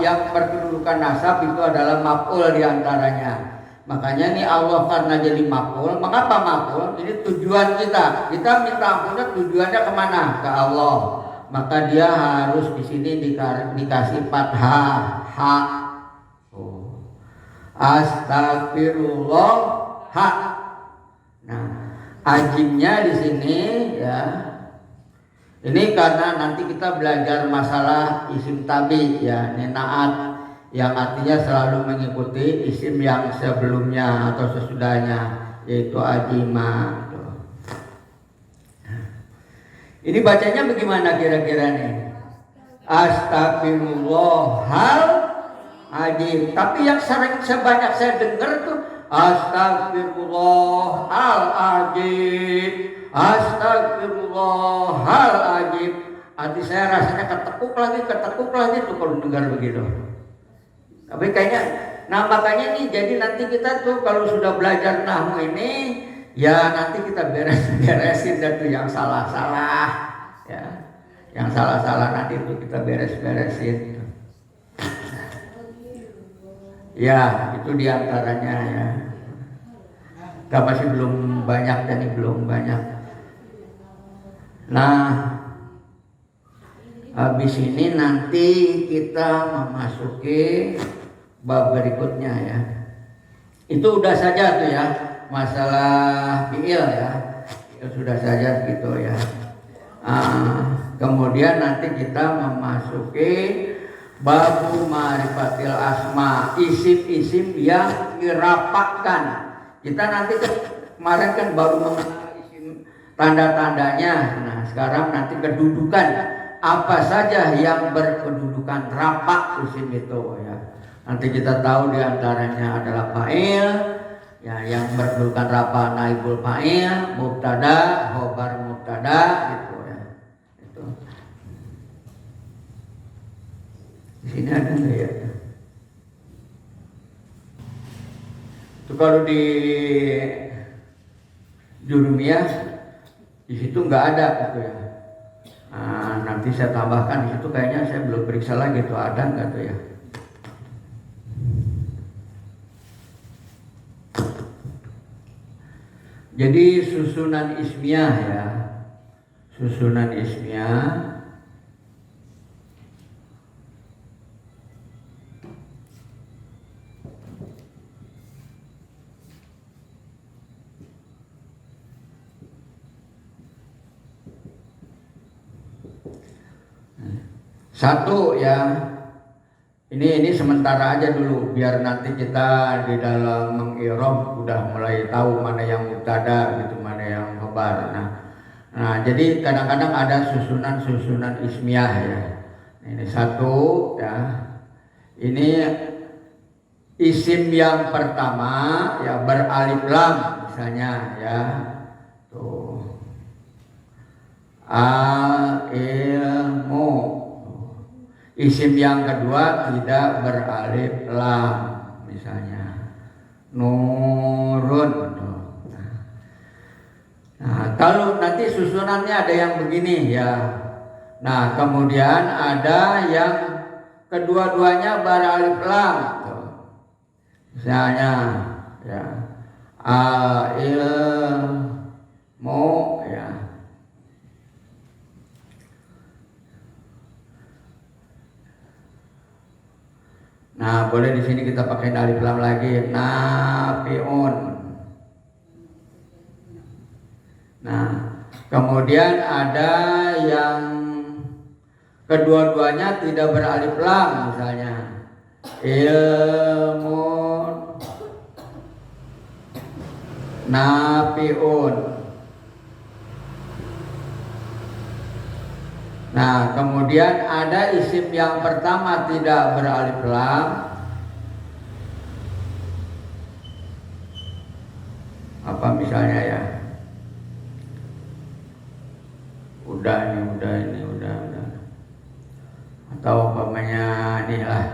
itu adalah maf'ul diantaranya. Makanya ini Allah karena jadi maf'ul. Mengapa maf'ul? Ini tujuan kita. Kita minta ampunnya tujuannya kemana? Ke Allah. Maka dia harus di sini dikasih fathah ha. Astagfirullah ha. Nah, ajimnya di sini ya. Ini karena nanti kita belajar masalah isim tabi ya, ninaat yang artinya selalu mengikuti isim yang sebelumnya atau sesudahnya, yaitu ajima. Ini bacanya bagaimana kira-kira nih? Astagfirullahal ajim. Tapi yang sebanyak saya dengar tuh Astagfirullahaladzim, Astagfirullahaladzim. Hati saya rasanya ketekuk lagi tuh kalau dengar begitu. Tapi kayaknya, nah makanya nih jadi nanti kita tuh kalau sudah belajar nahwu ini, ya nanti kita beresin dah tuh yang salah-salah, ya, yang salah-salah nanti tuh kita beresin. Ya, itu diantaranya ya. Kita masih belum banyak dan belum banyak. Nah, habis ini nanti kita memasuki bab berikutnya ya. Itu udah saja tuh ya, masalah fi'il ya. Itu sudah saja gitu ya. Kemudian nanti kita memasuki babu ma'rifatil asma, isim-isim yang dirapatkan. Kita nanti kemarin kan baru mengenal isim tanda-tandanya. Nah, sekarang nanti kedudukan apa saja yang berkedudukan rapak isim itu ya. Nanti kita tahu diantaranya adalah fa'il, ya, yang berkedudukan rapak naibul fa'il, mubtada, khobar mubtada gitu ya. Itu. Di sini ada nggak ya? Itu kalau di Jurumiyah di situ nggak ada gitu ya. Nah, nanti saya tambahkan di situ, kayaknya saya belum periksa lagi tuh ada nggak tuh ya. Jadi susunan ismiyah ya, susunan ismiyah satu ya, ini sementara aja dulu biar nanti kita di dalam mengirob udah mulai tahu mana yang mubtada gitu, mana yang khobar. Nah jadi kadang-kadang ada susunan ismiyah ya. Ini satu ya, ini isim yang pertama ya beralif lam misalnya ya, tuh al-ilmu. Isim yang kedua tidak beralif lam, misalnya nurun. Nah, kalau nanti susunannya ada yang begini ya. Nah, kemudian ada yang kedua-duanya beralif lam. Misalnya ya al-ilmu ya. Nah, boleh di sini kita pakai alif lam lagi, nafiun. Nah, kemudian ada yang kedua-duanya tidak beralif lam, misalnya ilmu nafiun. Nah, kemudian ada isim yang pertama tidak beralif lam. Apa misalnya ya? Udah. Atau umpamanya ini lah.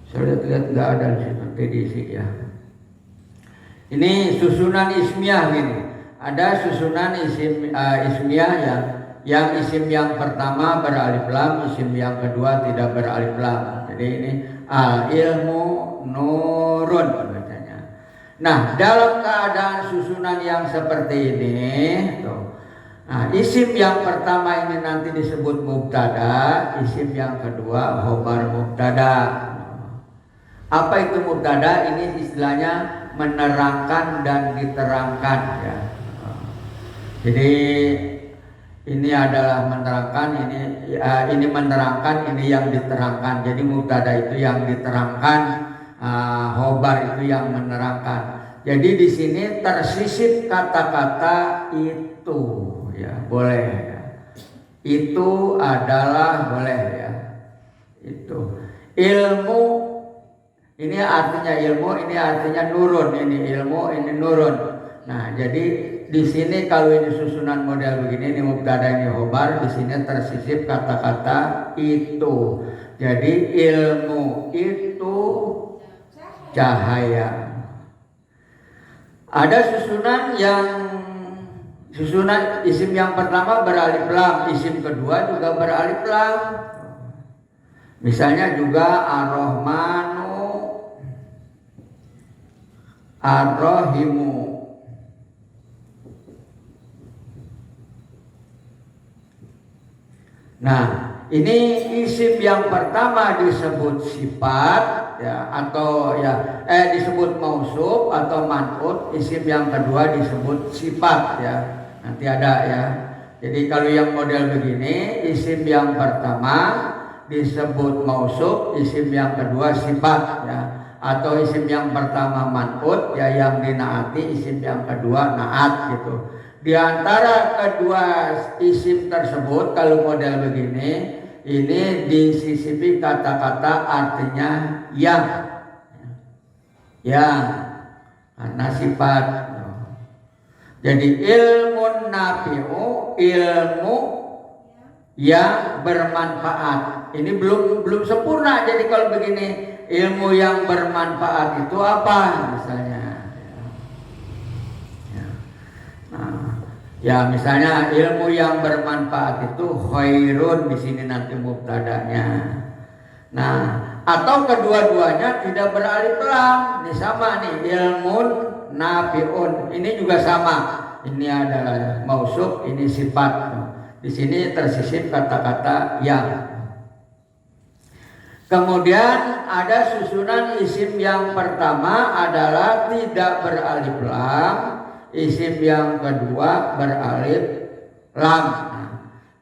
Saya lihat nggak ada di situ TDC ya. Ini susunan ismiyah gini. Ada susunan ismiyah yang isim yang pertama beralif lam, isim yang kedua tidak beralif lam. Jadi ini al-ilmu nurun bacanya. Nah, dalam keadaan susunan yang seperti ini, tuh. Nah, isim yang pertama ini nanti disebut mubtada, isim yang kedua khobar mubtada. Apa itu mubtada? Ini istilahnya menerangkan dan diterangkan ya. Jadi ini adalah menerangkan, ini menerangkan, ini yang diterangkan. Jadi mubtada itu yang diterangkan, khobar itu yang menerangkan. Jadi di sini tersisip kata-kata itu ya, boleh ya. Itu adalah boleh ya. Itu ilmu. Ini artinya ilmu, ini artinya nurun. Ini ilmu, ini nurun. Nah, jadi di sini kalau ini susunan model begini, ini mubtada, ini khobar, di sini tersisip kata-kata itu. Jadi ilmu itu cahaya. Ada susunan isim yang pertama beralif lam, isim kedua juga beralif lam. Misalnya juga ar-Rahmanu Ar-Rahimu. Nah, ini isim yang pertama disebut sifat ya, atau ya disebut mausuf atau man'ut. Isim yang kedua disebut sifat ya. Nanti ada ya. Jadi kalau yang model begini, isim yang pertama disebut mausuf, isim yang kedua sifat ya. Atau isim yang pertama man'ut ya, yang dinaati, isim yang kedua naat gitu. Di antara kedua isim tersebut kalau model begini, ini disisipi kata-kata artinya yang, karena sifat. Jadi ilmu nafi'u, ilmu yang bermanfaat. Ini belum sempurna. Jadi kalau begini, ilmu yang bermanfaat itu apa misalnya? Ya misalnya ilmu yang bermanfaat itu khairun, di sini nanti mubtadanya. Nah, atau kedua-duanya tidak beralif lam. Ini sama nih, ilmun nafi'un. Ini juga sama. Ini adalah mausuf, ini sifat. Di sini tersisip kata-kata yang. Kemudian ada susunan isim yang pertama adalah tidak beralif lam. Isim yang kedua beralif lam. Nah,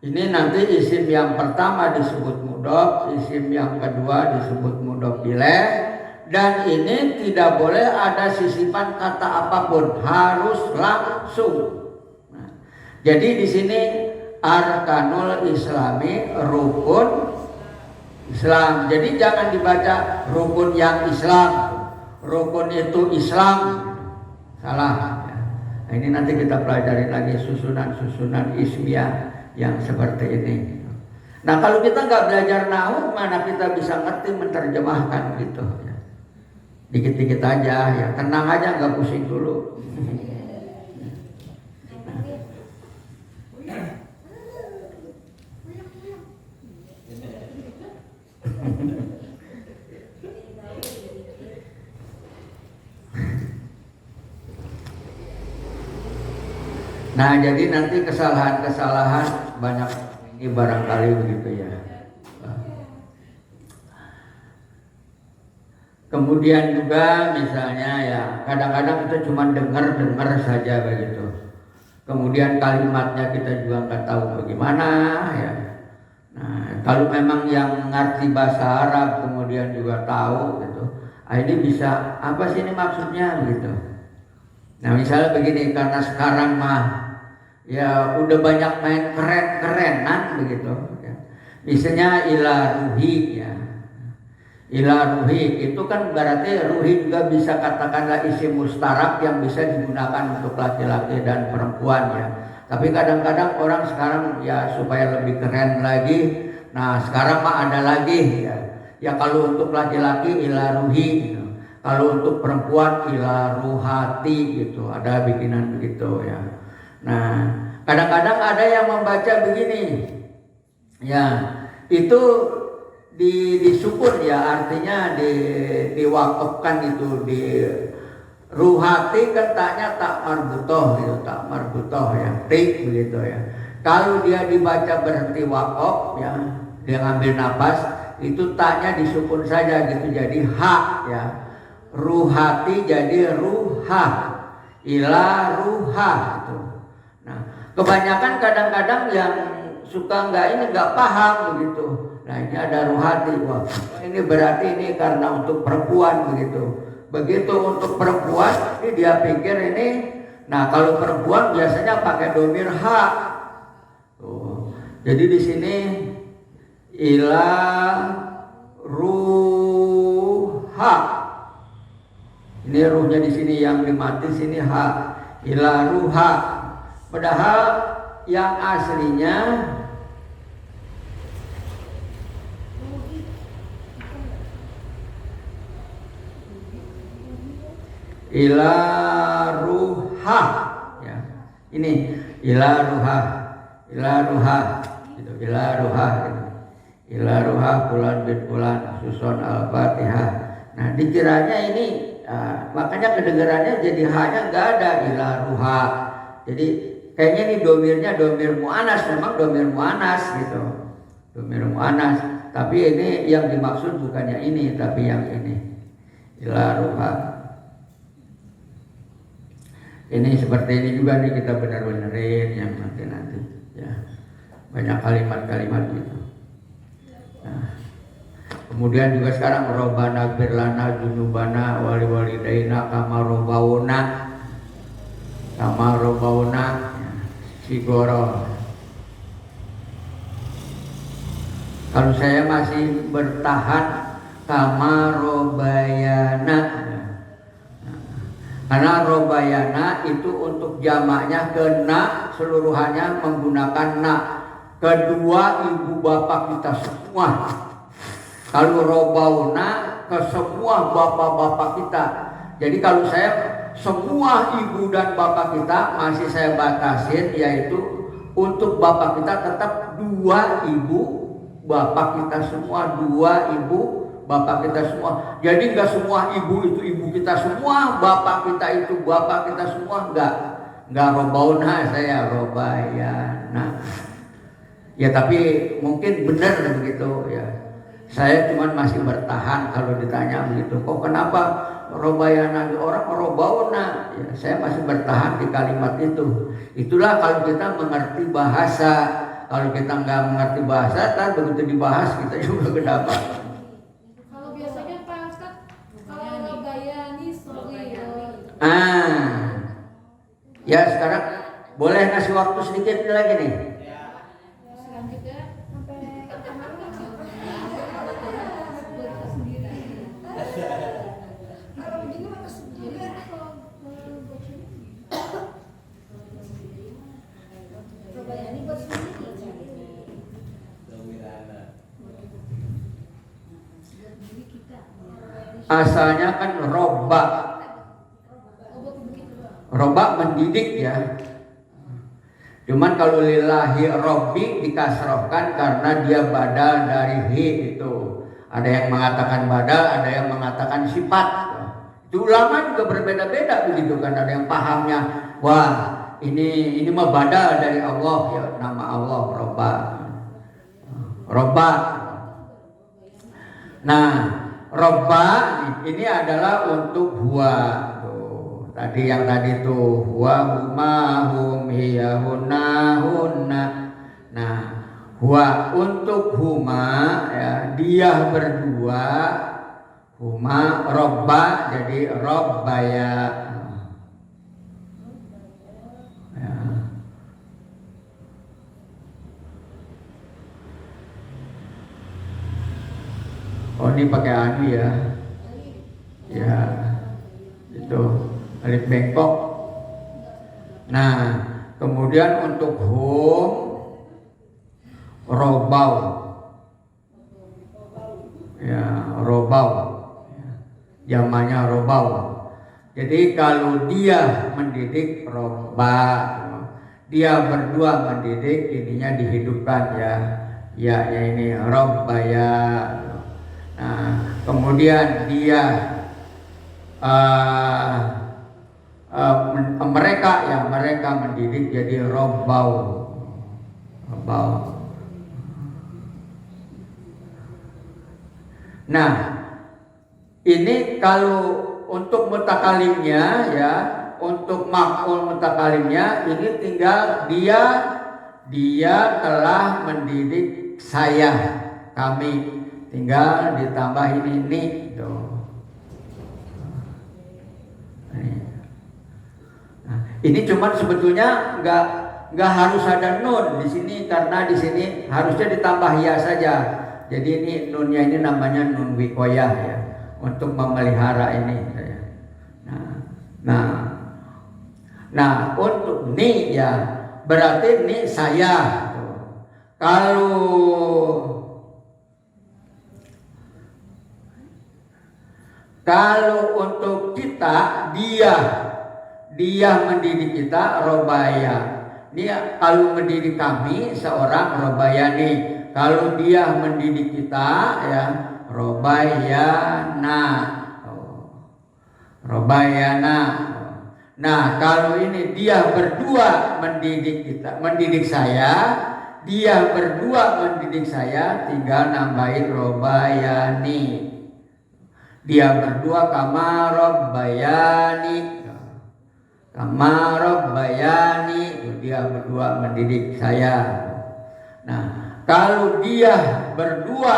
ini nanti isim yang pertama disebut mudhof, isim yang kedua disebut mudhof ilaih, dan ini tidak boleh ada sisipan kata apapun, harus langsung. Nah, jadi di sini arkanul islami, rukun Islam. Jadi jangan dibaca rukun yang Islam, rukun itu Islam, salah. Nah, ini nanti kita pelajari lagi susunan-susunan ismiyah yang seperti ini. Nah, kalau kita nggak belajar nahwu, mana kita bisa ngerti menerjemahkan gitu ya. Dikit-dikit aja ya, tenang aja, nggak pusing dulu. Nah, jadi nanti kesalahan-kesalahan banyak ini barangkali begitu ya. Kemudian juga misalnya ya, kadang-kadang kita cuma dengar saja begitu. Kemudian kalimatnya kita juga nggak tahu bagaimana ya. Nah, kalau memang yang ngerti bahasa Arab kemudian juga tahu gitu, ini bisa apa sih ini maksudnya begitu. Nah, misalnya begini, karena sekarang mah ya udah banyak main keren-kerenan begitu ya. Misalnya ila ruhi ya. Ila ruhi itu kan berarti ruhi juga bisa katakanlah isim mustarak yang bisa digunakan untuk laki-laki dan perempuan ya. Tapi kadang-kadang orang sekarang ya supaya lebih keren lagi, nah sekarang mah ada lagi ya. Ya kalau untuk laki-laki ila ruhi gitu. Kalau untuk perempuan ila ruhati gitu, ada bikinan begitu ya. Nah, kadang-kadang ada yang membaca begini, ya itu disukun ya, artinya diwakafkan itu, di ruhati kan taknya tak marbutoh gitu, tak marbutoh ya, tik begitu ya. Kalau dia dibaca berhenti wakaf ya, dia ngambil nafas, itu taknya disukun saja gitu, jadi hak ya. Ruhati jadi ruhah, ila ruhah gitu. Nah, kebanyakan kadang-kadang yang suka nggak paham begitu. Nah, ini ada ruhati, wah ini berarti ini karena untuk perempuan begitu. Begitu untuk perempuan, ini dia pikir ini. Nah, kalau perempuan biasanya pakai domir ha. Tuh. Jadi di sini ila ruha. Ini ruhnya di sini yang dimati, sini ha, ila ruha. Padahal yang aslinya ila ruha ya. Ini ila ruha gitu, ila ruha gitu. Ila ruha fulan bin fulan susun al-Fatihah. Nah, dikiranya ini makanya kedengarannya jadi hanya nggak ada ila ruha. Jadi kayaknya ini domirnya domir mu'anas, memang domir mu'anas gitu, domir mu'anas. Tapi ini yang dimaksud bukannya ini, tapi yang ini ila ruha. Ini seperti ini juga nih, kita benar-benarin yang nanti ya, banyak kalimat-kalimat gitu. Nah, kemudian juga sekarang Robbana gfir lana dzunubana wali walidaina kama robbawna sigoro. Kalau saya masih bertahan kama robbayana, karena robayana itu untuk jamaknya kena, seluruhannya menggunakan na, kedua ibu bapak kita semua. Kalau robauna ke semua bapak-bapak kita. Jadi kalau saya semua ibu dan bapak kita masih saya batasin, yaitu untuk bapak kita tetap dua ibu bapak kita semua, dua ibu bapak kita semua. Jadi enggak semua ibu itu ibu kita semua, bapak kita itu bapak kita semua, enggak robauna, saya robayana. Ya tapi mungkin benar begitu ya. Saya cuma masih bertahan kalau ditanya begitu. Kok kenapa robayana, orang robauna? Ya, saya masih bertahan di kalimat itu. Itulah kalau kita mengerti bahasa. Kalau kita nggak mengerti bahasa, kan begitu dibahas kita juga kenapa? Ya sekarang boleh ngasih waktu sedikit lagi nih. Asalnya kan roba mendidik ya. Cuman kalau lillahi robbi dikasrohkan karena dia badal dari hi itu. Ada yang mengatakan badal, ada yang mengatakan sifat. Itu ulama juga berbeda-beda begitu kan. Ada yang pahamnya, wah ini mah badal dari Allah ya, nama Allah Robba. Nah, Robba ini adalah untuk huwa. Tadi yang tadi tuh huwa huma hum hiya hunna hunna. Nah, huwa untuk huma ya, dia berdua, huma robba jadi robbaya. Ya. Oh ini pakai anu ya. Ya. Itu alif bengkok. Nah, kemudian untuk hum robau. Ya, robau. Jamannya robau. Jadi kalau dia mendidik robba, dia berdua mendidik, ininya dihidupkan ya. Ya ini robbaya. Nah, kemudian dia mereka mendidik jadi robbau. Nah, ini kalau untuk mutakalimnya ya, untuk maf'ul mutakalimnya ini tinggal dia telah mendidik saya, kami, tinggal ditambah ini tuh. Nah, ini cuman sebetulnya nggak harus ada nun di sini, karena di sini harusnya ditambah ya saja. Jadi ini nunnya ini namanya nun wikoyah ya, untuk memelihara ini. Nah untuk ni ya berarti ni saya. Kalau untuk kita dia mendidik kita robaya. Dia kalau mendidik kami seorang robayani. Kalau dia mendidik kita ya robayana. Robayana. Nah, kalau ini dia berdua mendidik kita, mendidik saya, dia berdua mendidik saya, tinggal nambahin robayani. Dia berdua kamarobbayani, kamarobbayani, dia berdua mendidik saya. Nah, kalau dia berdua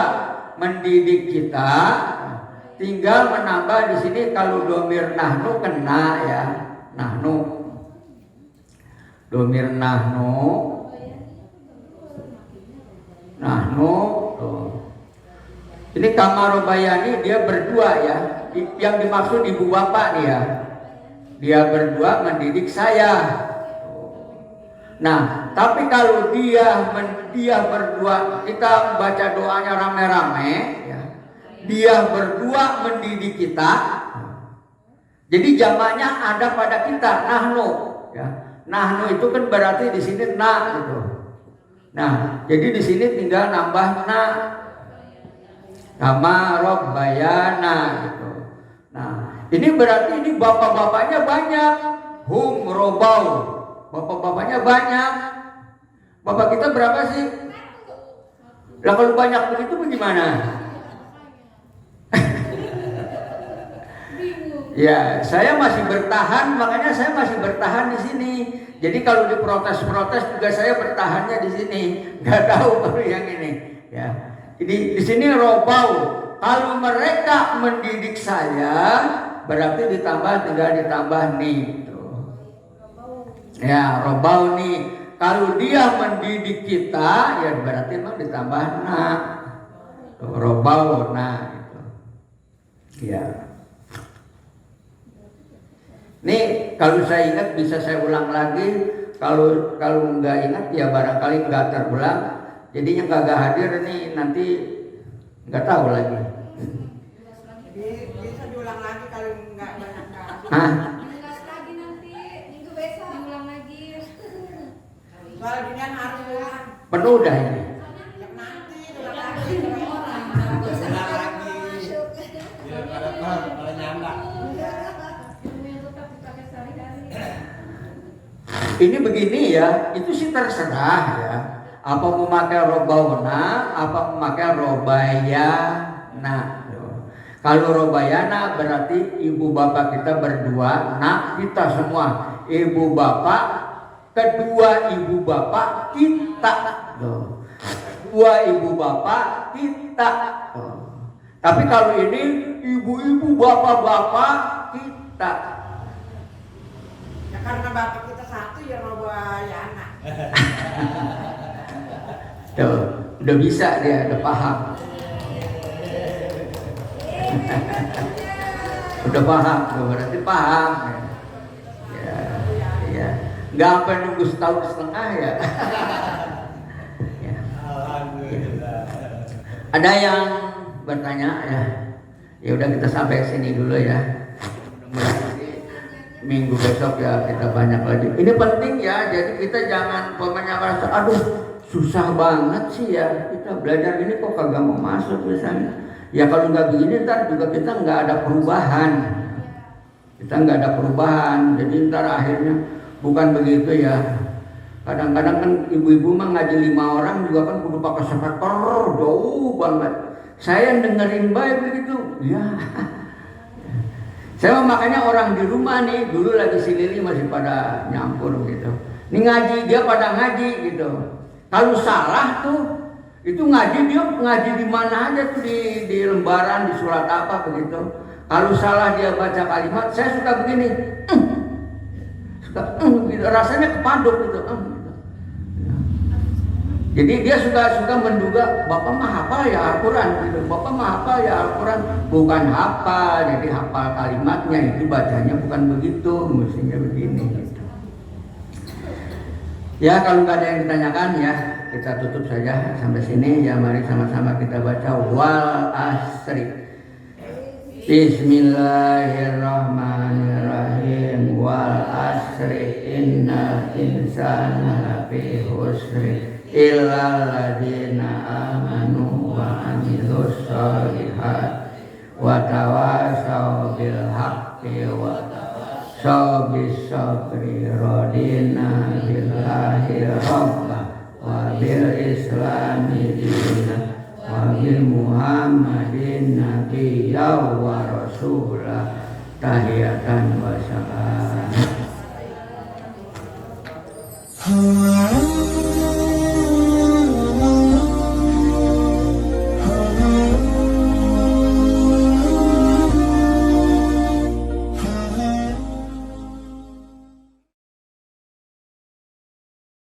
mendidik kita, tinggal menambah di sini kalau domir nahnu kena ya. Nahnu, domir nahnu, tuh. Ini kamarobayani dia berdua ya. Yang dimaksud ibu bapak nih ya. Dia berdua mendidik saya. Nah, tapi kalau dia berdua, kita baca doanya rame-rame ya. Dia berdua mendidik kita. Jadi jamaknya ada pada kita, nahnu ya. Nahnu itu kan berarti di sini na gitu. Nah, jadi di sini tinggal nambah na. Kama robbayana gitu. Nah, ini berarti ini bapak-bapaknya banyak. Hum robau. Bapak-bapaknya banyak. Bapak kita berapa sih? Lah kalau banyak begitu bagaimana? Ya, saya masih bertahan, makanya saya masih bertahan di sini. Jadi kalau diprotes-protes juga saya bertahannya di sini. Nggak tahu kalau yang ini. Ya, jadi di sini robau. Kalau mereka mendidik saya, berarti tinggal ditambah nih. Tuh. Ya, robau nih. Kalau dia mendidik kita, ya berarti memang ditambah na. Tuh, robau na. Gitu. Ya. Nih kalau saya ingat bisa saya ulang lagi. Kalau nggak ingat ya barangkali nggak terulang. Jadinya kagak hadir nih nanti nggak tahu lagi. Bisa diulang lagi kalau nggak banyak kasus. Ulang lagi nanti minggu besok diulang lagi. Soal ginian harus ulang. Penuh dah ini. Nanti ulang lagi. Ulang lagi. Biar pada paham, pada nyanda. Ini begini ya, itu sih terserah ya. Apa mau pakai robauna, apa mau pakai robayana. Kalau robayana berarti ibu bapak kita berdua, nah kita semua. Ibu bapak, kedua ibu bapak kita. Dua ibu bapak kita. Tapi kalau ini ibu-ibu bapak-bapak kita. Ya karena bapak kita satu ya robayana. Tuh, udah bisa dia, udah paham. Udah paham, berarti paham. Ya. Nggak sampai nunggu setahun setengah ya. Ya. Alhamdulillah. Ada yang bertanya ya? Ya udah kita sampai sini dulu ya. Minggu besok ya kita banyak lagi. Ini penting ya, jadi kita jangan merasa aduh susah banget sih ya kita belajar ini kok kagak mau masuk misalnya. Ya kalau nggak begini ntar juga kita nggak ada perubahan. Kita nggak ada perubahan, jadi ntar akhirnya bukan begitu ya. Kadang-kadang kan ibu-ibu mah ngaji 5 orang juga kan kudu pakai sepatu jauh banget. Saya dengerin baik begitu, ya. Saya makanya orang di rumah nih dulu lagi si Lili masih pada nyampur gitu. Ini ngaji dia pada ngaji gitu. Kalau salah tuh itu ngaji dia ngaji di mana aja tuh di lembaran di surat apa begitu. Kalau salah dia baca kalimat, saya suka begini, suka gitu, rasanya kepaduk gitu. Jadi dia suka menduga bapak mah hafal ya Al-Quran gitu. Bapak mah hafal ya Al-Quran. Bukan hafal, jadi hafal kalimatnya itu bacanya bukan begitu, mestinya begini gitu. Ya kalau nggak ada yang ditanyakan ya kita tutup saja sampai sini ya. Mari sama-sama kita baca wal asri. Bismillahirrahmanirrahim. Wal asri innal insana lafi khusri illal ladzina amanu wa amilus shalihat wa tawasau bil haqqi wa tawasau bis sabri radina billahi rabba wa bil islami dina wa bil muhammadin nabiyya wa rasulah tahiyatan wa salam.